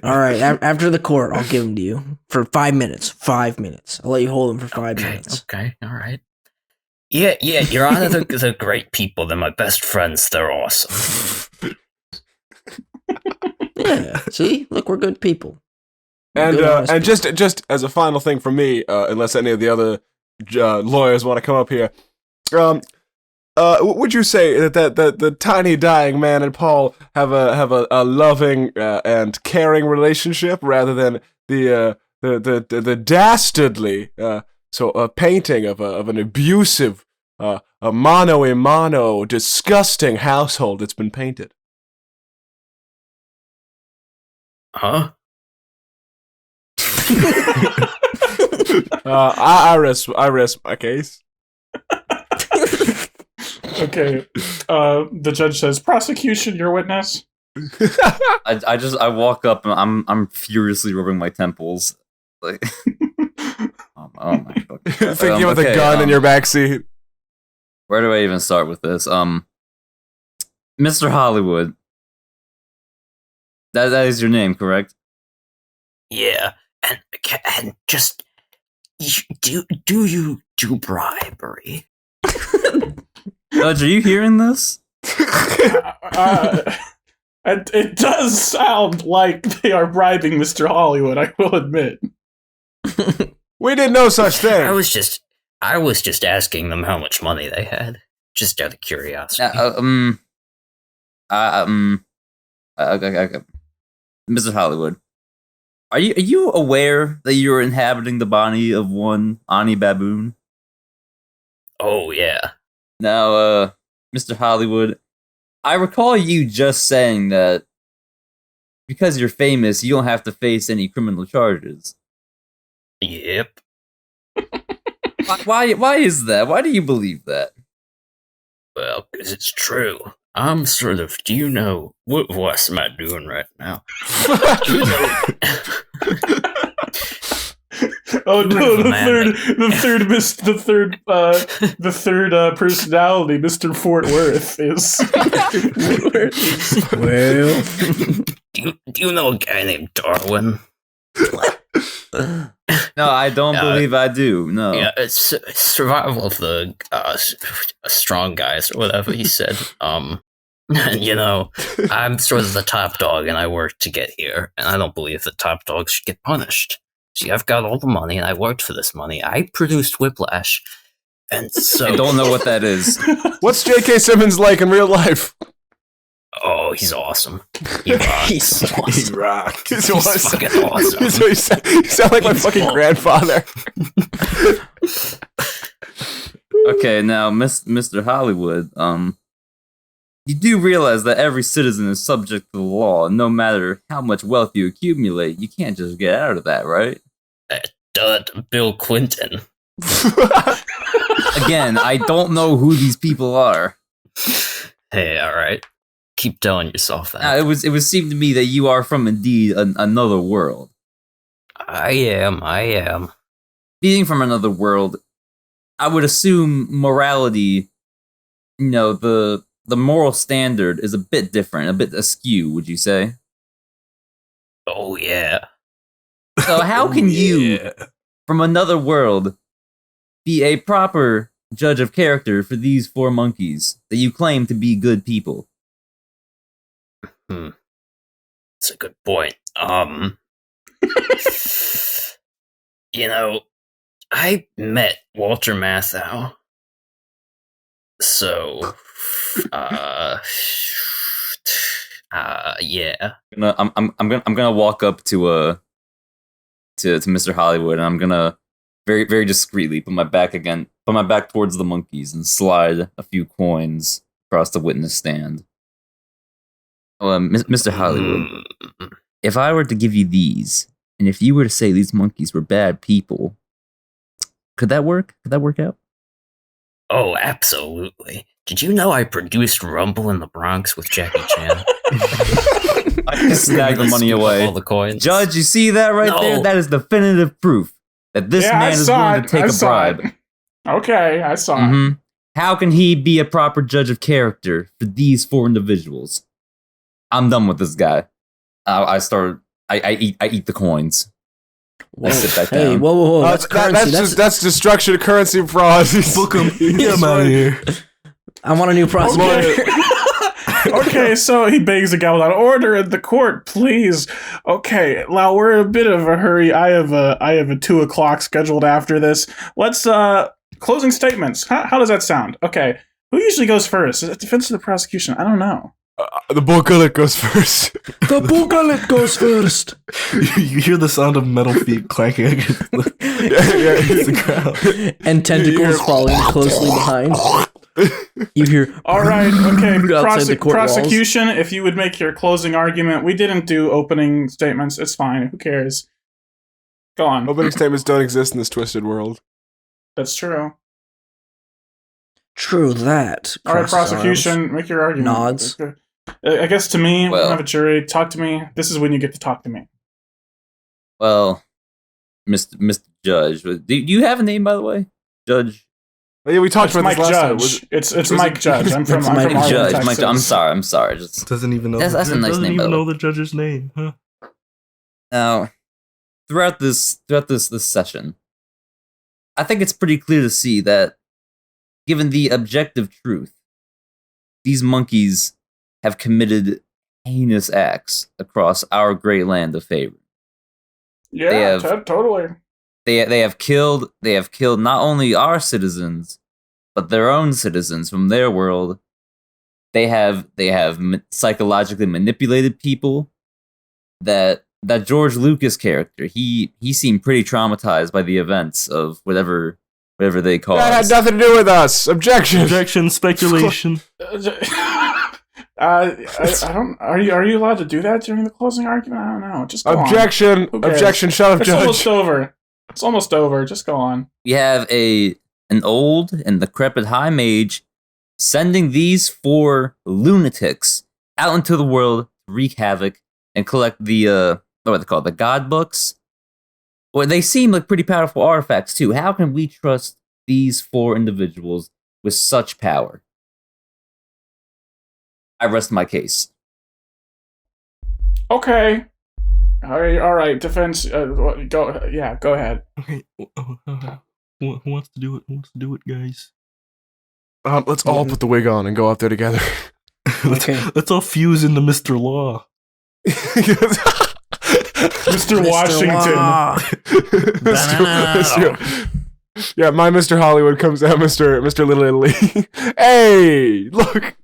All right. After the court, I'll give him to you for 5 minutes. 5 minutes. I'll let you hold him for 5 minutes. Okay. All right. Yeah. Your Honor, they're great people. They're my best friends. They're awesome. Yeah. See, look, we're good people. And Good, honest and people. just as a final thing from me, unless any of the other lawyers want to come up here, would you say that the tiny dying man and Paul have a loving and caring relationship rather than the dastardly painting of an abusive a mano a mano disgusting household that's been painted? Huh? I rest my case. Okay. The judge says, "Prosecution, your witness." I walk up and I'm furiously rubbing my temples. Like, oh my fucking. Thinking with a gun in your backseat. Where do I even start with this? Mr. Hollywood. That is your name, correct? Yeah. And just do you do bribery? Judge, are you hearing this? It does sound like they are bribing Mr. Hollywood, I will admit. We did no such thing. I was just asking them how much money they had, just out of curiosity. Mr. Hollywood, are you aware that you're inhabiting the body of one Ani baboon? Oh yeah. Now, Mr. Hollywood, I recall you just saying that because you're famous, you don't have to face any criminal charges. Yep. Why is that? Why do you believe that? Well, because it's true. I'm sort of. Do you know what voice am I doing right now? Do you know? Oh no! Man, The third personality, Mr. Fort Worth, is. Well, do you know a guy named Darwin? No, I don't believe I do. No. Yeah, it's survival of the strong guys or whatever he said. And you know, I'm sort of the top dog, and I worked to get here, and I don't believe the top dogs should get punished. See, I've got all the money, and I worked for this money. I produced Whiplash, and so I don't know what that is. What's J.K. Simmons like in real life? Oh, he's awesome. He rocks. he's awesome. Rock. He's fucking awesome. You sound like my fucking grandfather. Okay, now, Mr. Hollywood, you do realize that every citizen is subject to the law, and no matter how much wealth you accumulate, you can't just get out of that, right? Bill Clinton. Again, I don't know who these people are. Hey, all right. Keep telling yourself that. Now, it would seem to me that you are from indeed another world. I am. Being from another world, I would assume morality, the moral standard is a bit different, a bit askew, would you say? Oh, yeah. So how can you, from another world, be a proper judge of character for these four monkeys that you claim to be good people? That's a good point. I met Walter Matthau. So, yeah. I'm gonna walk up to Mr. Hollywood, and I'm gonna very, very discreetly put my back towards the monkeys and slide a few coins across the witness stand. Mr. Hollywood, if I were to give you these, and if you were to say these monkeys were bad people, could that work? Could that work out? Oh, absolutely. Did you know I produced Rumble in the Bronx with Jackie Chan? snag the money Scoop up away. all the coins. Judge, you see that right there? No. That is definitive proof that this Yeah, I man is saw willing it. to take I a saw it. bribe. Okay, I saw it. Mhm. How can he be a proper judge of character for these 4 individuals? I'm done with this guy. I eat the coins. I sit back Hey, down. whoa. That's currency. That's destruction of currency fraud. Book him. Get him out of here. I want a new prosecutor. Okay, so he bangs the gavel down. Order in the court, please. Okay, now we're in a bit of a hurry. I have a 2:00 scheduled after this. Let's closing statements. How does that sound? Okay, who usually goes first? Is it defense or the prosecution? I don't know. The Borgullet goes first. The Borgullet goes first. You hear the sound of metal feet clanking against the ground. And tentacles following closely behind. You hear. All right, okay. Outside the court walls. Prosecution, if you would make your closing argument. We didn't do opening statements. It's fine. Who cares? Go on. Opening statements don't exist in this twisted world. That's true. True that. All right, Crosses prosecution, arms. make your argument. Nods. I guess to me, we Well- don't have a jury. Talk to me. This is when you get to talk to me. Well, Mr. Judge, do you have a name, by the way? Judge? Oh, yeah, we talked It's about Mike this last time. Judge. It's was Mike it- Judge. I'm from It's I'm Mike from Arlen, Judge. Texas. I'm sorry. Just Doesn't even know. That's a nice doesn't name, even by the know way. the judge's name, huh? now throughout this session, I think it's pretty clear to see that, given the objective truth, these monkeys have committed heinous acts across our great land of favor. Yeah, They have- totally. They have killed not only our citizens, but their own citizens from their world. They have psychologically manipulated people. That George Lucas character, he seemed pretty traumatized by the events of whatever they caused. That had nothing to do with us. Objection. Objection, speculation. I don't. Are you allowed to do that during the closing argument? I don't know. Just go Objection. Who cares? Objection. Shut up, on. It's Judge. almost over. It's almost over. Just go on. We have an old and decrepit high mage sending these 4 lunatics out into the world to wreak havoc and collect the what are they called, the god books. Well, they seem like pretty powerful artifacts too. How can we trust these 4 individuals with such power? I rest my case. Okay. All right. Defense. Go. Yeah. Go ahead. Okay, who wants to do it? Who wants to do it, guys? Let's all put the wig on and go out there together. Okay. Let's all fuse into Mr. Law. Mr. Washington. Yeah, my Mr. Hollywood comes out, Mr. Little Italy. Hey, look.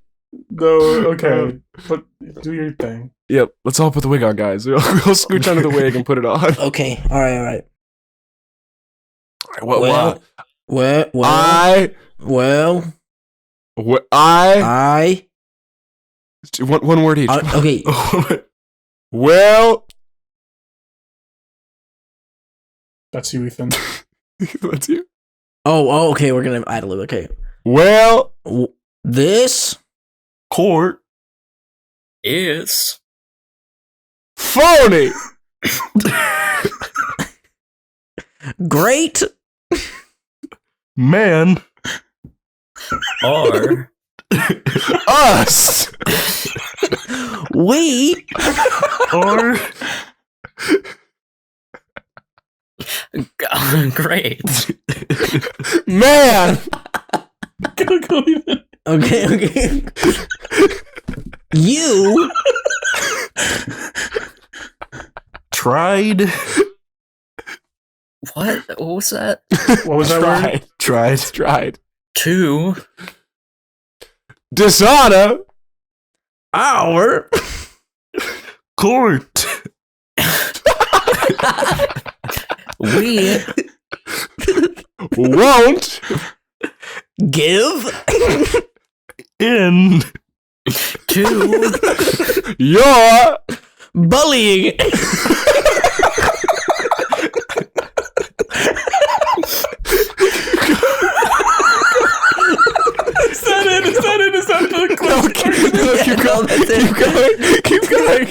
No. Okay. But do your thing. Yep, let's all put the wig on, guys. We'll scooch under the wig and put it on. Okay. All right. What? Well, I one word each. okay. Well, That's you, Ethan. that's you. Oh, okay. We're gonna add a little. Okay. Well, This Court. Is phony. great Man. or Us. we Or great. Man. Go, Ethan. okay. You tried. What was that? What was that word? Tried. Two. Dishonor. our Court. We Won't give In. two. your bullying Is that it? Is that the closing argument? keep going. No, that's it. Keep going.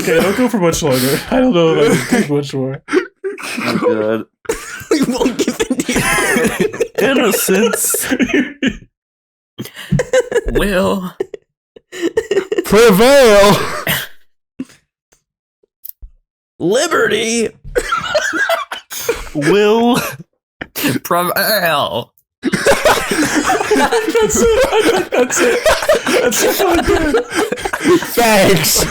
Okay, don't go for much longer. I don't know if I can take much more. Oh god. We won't give in to your Innocence. Will Prevail. liberty. Will prevail. That's it. I think that's it. That's really good. Thanks.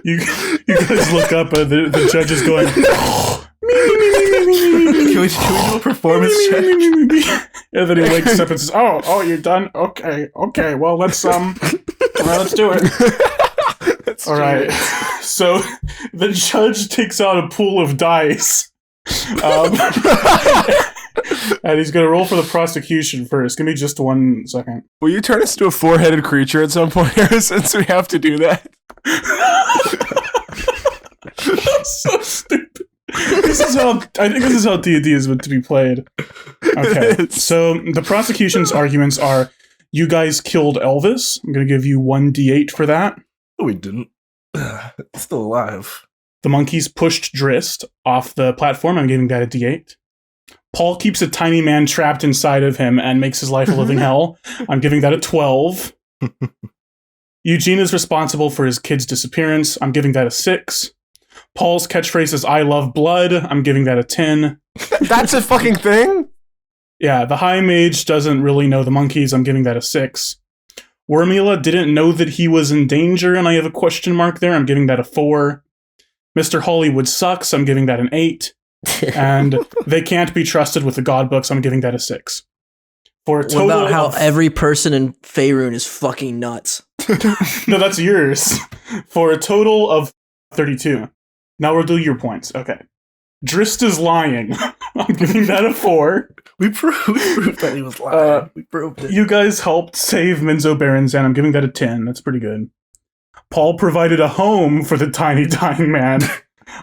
You guys look up and the judge is going. can we do a performance check? And then he wakes up and says, "Oh, you're done. Okay. Well, let's do it." All right. So the judge takes out a pool of dice, and he's gonna roll for the prosecution first. Give me just 1 second. Will you turn us into a four-headed creature at some point, since we have to do that? That's so stupid. I think this is how D&D is meant to be played. Okay, so the prosecution's arguments are: you guys killed Elvis. I'm going to give you 1d8 for that. No, we didn't. It's still alive. The monkeys pushed Drist off the platform. I'm giving that a d8. Paul keeps a tiny man trapped inside of him and makes his life a living hell. I'm giving that a 12. Eugene is responsible for his kid's disappearance. I'm giving that a 6. Paul's catchphrase is "I love blood." I'm giving that a 10. That's a fucking thing? Yeah, the high mage doesn't really know the monkeys. I'm giving that a 6. Wormula didn't know that he was in danger, and I have a question mark there. I'm giving that a 4. Mr. Hollywood sucks. I'm giving that an 8. And they can't be trusted with the god books. I'm giving that a 6. For a What total about how of- every person in Faerun is fucking nuts? No, that's yours. For a total of 32. Now we'll do your points. Okay. Drist is lying. I'm giving that a 4. We proved that he was lying. We proved it. You guys helped save Minzo Berenzan. I'm giving that a 10. That's pretty good. Paul provided a home for the tiny dying man.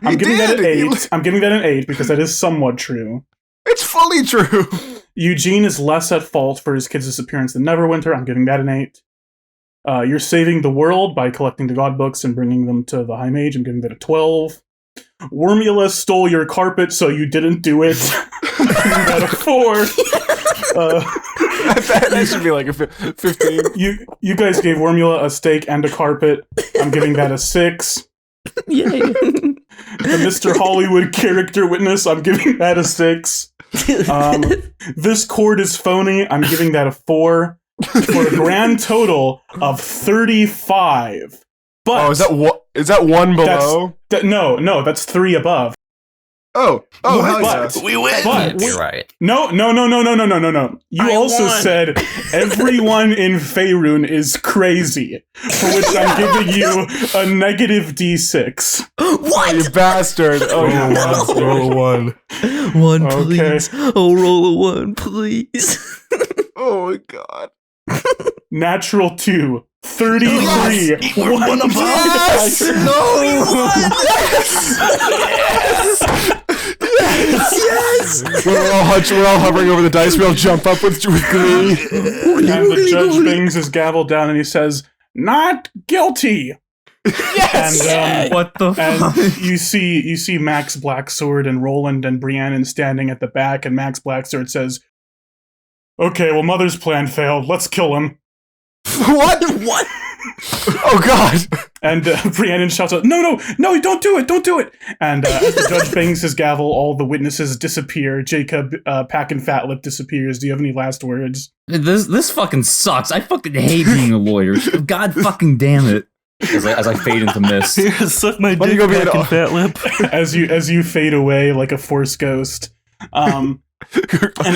I'm giving that an 8. I'm giving that an 8 because that is somewhat true. It's fully true. Eugene is less at fault for his kid's disappearance than Neverwinter. I'm giving that an 8. You're saving the world by collecting the god books and bringing them to the High Mage. I'm giving that a 12. Wormula stole your carpet, so you didn't do it. I'm giving that a 4. That should be like a 15. You guys gave Wormula a steak and a carpet. I'm giving that a 6. Yay. The Mr. Hollywood character witness, I'm giving that a 6. This cord is phony. I'm giving that a 4. For a grand total of 35. But Is that one below? no, that's 3 above. Oh, hell yeah. But We win. But You're right. no. You also said everyone in Faerun is crazy, for which I'm giving you a negative D6. What? You bastard. Oh, you bastard. Roll a 1. 1, Okay. please. Oh, roll a 1, please. Oh my god. Natural 2. 33. We're one above. Yes! No! Yes! We're all hovering over the dice. We all jump up with glee. And the judge bangs his gavel down and he says, "Not guilty." Yes! And, What the and fuck? you see Max Blacksword and Roland and Briannon standing at the back, and Max Blacksword says, "Okay, well, Mother's plan failed. Let's kill him." What? What? Oh god. And Briannon shouts out, No, don't do it. And as the judge bangs his gavel, all the witnesses disappear. Jacob, Pack and Fatlip disappears. Do you have any last words? This fucking sucks. I fucking hate being a lawyer. God fucking damn it. As I fade into mist. Here, suck my Why don't dick, you go be back an- and fat lip. As you fade away like a force ghost. And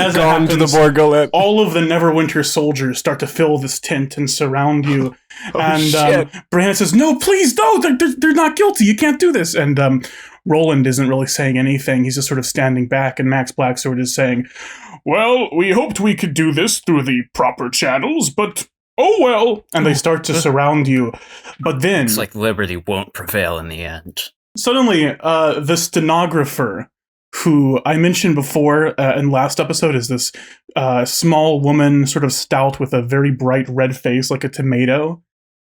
as it Gone to the happens, Borgolet. all of the Neverwinter soldiers start to fill this tent and surround you. And shit. Brandon says, "No, please, no, they're not guilty. You can't do this." And Roland isn't really saying anything. He's just sort of standing back. And Max Blacksword is saying, "Well, we hoped we could do this through the proper channels, but oh well." And they start to surround you. But then It's like liberty won't prevail in the end. suddenly, the stenographer, who I mentioned before in last episode, is this small woman, sort of stout with a very bright red face like a tomato.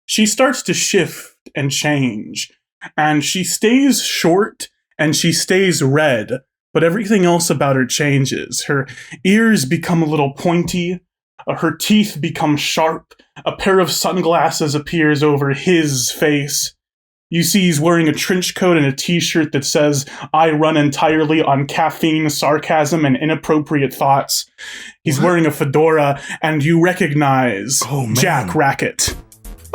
She starts to shift and change. And she stays short and she stays red, but everything else about her changes. Her ears become a little pointy, her teeth become sharp, a pair of sunglasses appears over his face. You see he's wearing a trench coat and a t-shirt that says, "I run entirely on caffeine, sarcasm, and inappropriate thoughts." He's wearing a fedora, and you recognize Jack Racket.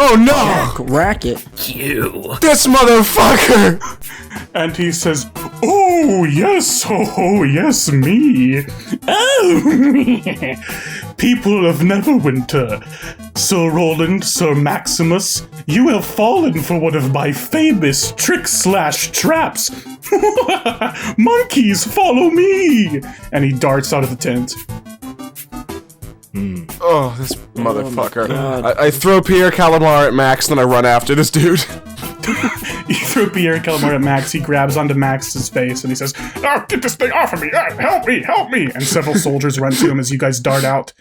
Oh no! Racket. You. This motherfucker! And he says, "Oh, yes, me. Oh, people of Neverwinter. Sir Roland, Sir Maximus, you have fallen for one of my famous tricks/traps. Monkeys, follow me!" And he darts out of the tent. Oh, this motherfucker. God. I throw Pierre Calamar at Max, then I run after this dude. You throw Pierre Calamar at Max, he grabs onto Max's face, and he says, "Oh, get this thing off of me! Help me, help me!" And several soldiers run to him as you guys dart out.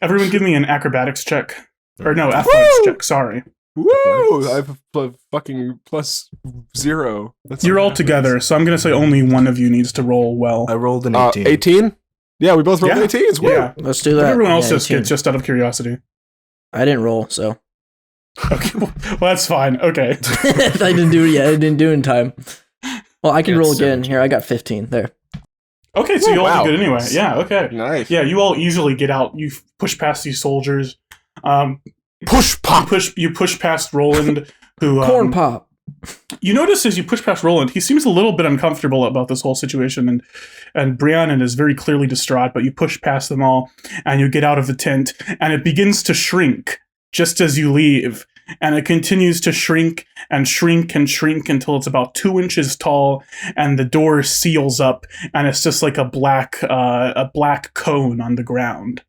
Everyone give me an acrobatics check. Or no, athletics check, sorry. Woo! I have a fucking +0. That's You're all not together, so I'm going to say only one of you needs to roll well. I rolled an 18. 18? Yeah, we both rolled Yeah. 18s. Woo! Yeah. Let's do But that. everyone else Yeah, just 18. gets just out of curiosity. I didn't roll, so Okay, well, that's fine. Okay. I didn't do it yet. I didn't do it in time. Well, I can Yeah, roll so- again. Here, I got 15. There. Okay, so Ooh, you all wow. do good anyway. Yeah, okay. Nice. Yeah, you all easily get out. You push past these soldiers. Push pop! You push past Roland, who Corn pop. you notice as you push past Roland, he seems a little bit uncomfortable about this whole situation, and Brianna is very clearly distraught, but you push past them all, and you get out of the tent, and it begins to shrink just as you leave, and it continues to shrink and shrink and shrink until it's about 2 inches tall, and the door seals up, and it's just like a black cone on the ground.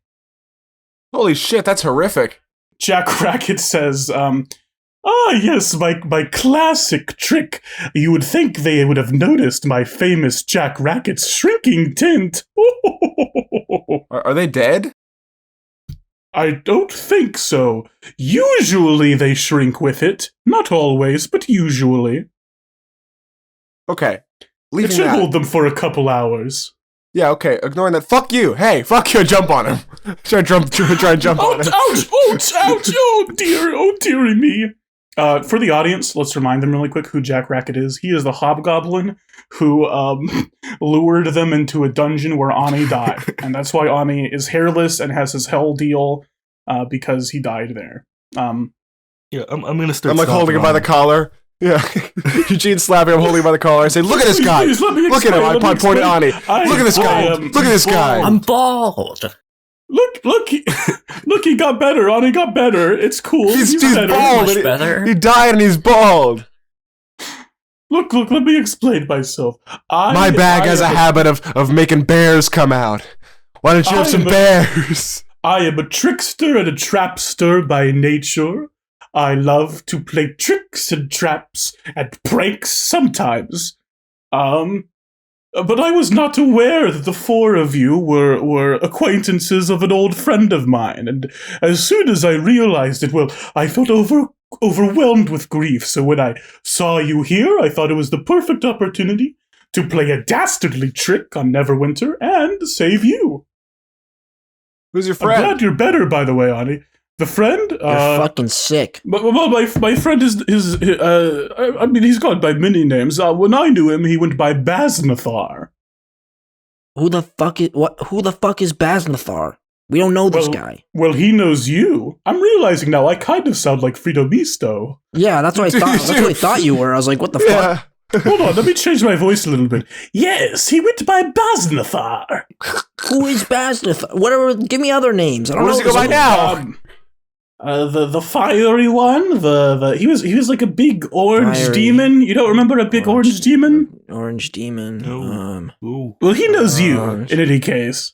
Holy shit, that's horrific. Jack Racket says, "Ah, yes, my classic trick. You would think they would have noticed my famous Jack Racket's shrinking tent." Are they dead? "I don't think so. Usually they shrink with it. Not always, but usually. Okay. It Leaving should that. hold them for a couple hours." Yeah, okay. Ignoring that. Fuck you. Hey, fuck you. Jump on him. Try and jump on him. Ouch, ouch, ouch, oh dearie me. For the audience, let's remind them really quick who Jack Racket is. He is the hobgoblin who lured them into a dungeon where Ani died. And that's why Ani is hairless and has his hell deal, because he died there. Yeah, I'm gonna start. I'm like holding him by the collar. Yeah. Eugene's slapping him, holding him by the collar. I say, look at this guy. Please, let me Look at him. explain, I let me pointed explain. Ani. Look at this guy. Look at this guy. I'm bald. Look, he got better. Ani got better. It's cool. He's better. bald. Much and better. He died and he's bald. Look, let me explain myself. My bag has a habit of making bears come out. Why don't you have some bears? I am a trickster and a trapster by nature. I love to play tricks and traps and pranks sometimes. But I was not aware that the four of you were acquaintances of an old friend of mine, and as soon as I realized it, well, I felt overwhelmed with grief, so when I saw you here, I thought it was the perfect opportunity to play a dastardly trick on Neverwinter and save you. Who's your I'm friend? glad you're better, by the way, Ani. The friend? You're fucking sick. But my friend is I mean, he's gone by many names. When I knew him, he went by Baznathar. Who the fuck is Baznathar? We don't know this guy. Well, he knows you. I'm realizing now I kind of sound like Frito Misto. Yeah, that's what I thought. That's what I thought you were. I was like, what the fuck? Yeah. Hold on, let me change my voice a little bit. Yes, he went by Baznathar. Who is Baznathar? Whatever. Give me other names. I don't What know. does he go by now? The fiery one. He was like a big orange Fiery. demon. You don't remember a big orange demon? Orange demon. No. Ooh. Well, he knows you. Orange. In any case,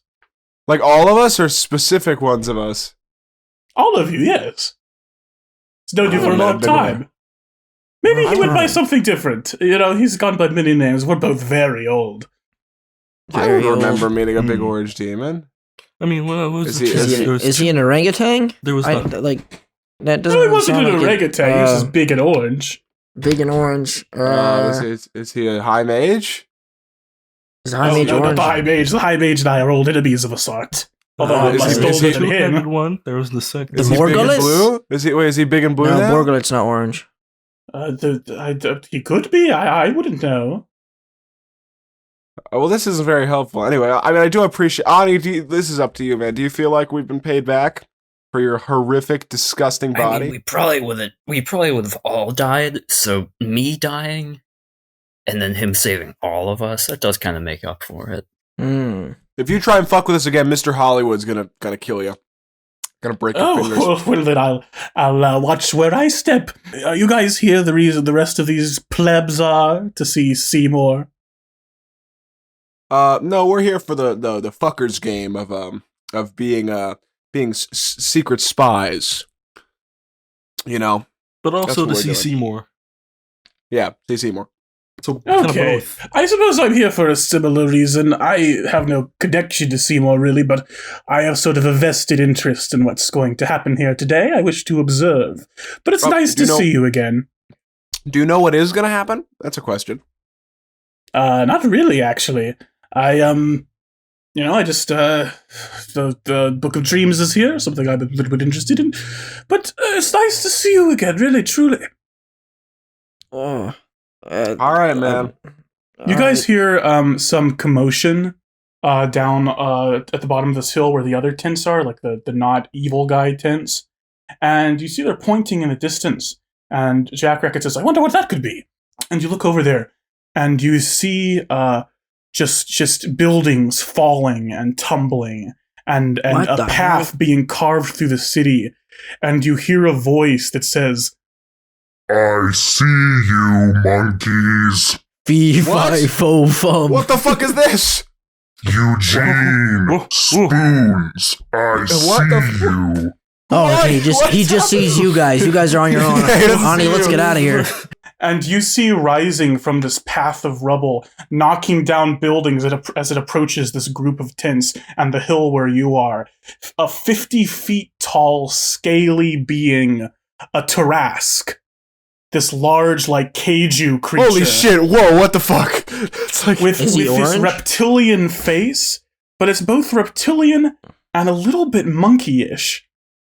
Like all of us or specific ones of us? all of you, yes. He's known you for a long Been there. time. Maybe he went by Alright. something different. You know, he's gone by many names. We're both very old. I Very don't remember old. meeting a big Hmm. orange demon. I mean, well, it was Is he- just- is there was Is he an orangutan? there was I, not, like That doesn't No, he wasn't sound an like orangutan. He was just big and orange. big and orange. Is he a high mage? Is High Mage no, not orange? the High Mage. The High Mage and I are old enemies of a sort. Although I'm is much he- is he older than him. Two-headed one. There was the second. The Is he big and Morgulus? blue? Is he big and blue No, now? Borgullet's not orange. He could be. I wouldn't know. Well, this isn't very helpful. Anyway, I mean, I do appreciate Ani. This is up to you, man. Do you feel like we've been paid back for your horrific, disgusting I body? mean, we probably would have all died. So me dying, and then him saving all of us, that does kind of make up for it. Hmm. If you try and fuck with us again, Mr. Hollywood's gonna kill you. Gonna break your fingers. Well then I'll watch where I step. Are you guys here? The reason the rest of these plebs are to see Seymour. No, we're here for the fuckers game of being secret spies. You know, But also what to we're see doing. Seymour. yeah, see Seymour. So kind of Okay, both. I suppose I'm here for a similar reason. I have no connection to Seymour really, but I have sort of a vested interest in what's going to happen here today. I wish to observe, but it's Oh, nice do to you know- see you again. Do you know what is gonna happen? That's a question. Not really, actually. I just the Book of Dreams is here, something I'm a little bit interested in. But it's nice to see you again, really, truly. Oh. All right, man. You guys hear some commotion down at the bottom of this hill where the other tents are, like the not evil guy tents. And you see they're pointing in the distance. And Jack Racket says, I wonder what that could be. And you look over there and you see just buildings falling and tumbling and What a the path hell? being carved through the city. And you hear a voice that says, I see you, monkeys. Fee, What? fi, fo, fum. What the fuck is this? Eugene. Whoa, whoa. Spoons. I What the see you. Oh, What? okay. He What's just sees you guys. You guys are on your own. Yeah, he doesn't Ani, see let's you. get out of here. and you see rising from this path of rubble, knocking down buildings as it approaches this group of tents and the hill where you are, a 50 feet tall, scaly being, a Tarask. This large, like, Kaiju creature. Holy shit! Whoa! What the fuck? It's like With Is he this orange? reptilian face, but it's both reptilian and a little bit monkey-ish.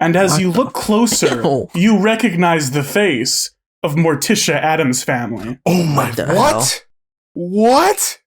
And as What you the- look closer, Oh. you recognize the face of Morticia Adams' family. oh my What the hell? what? What?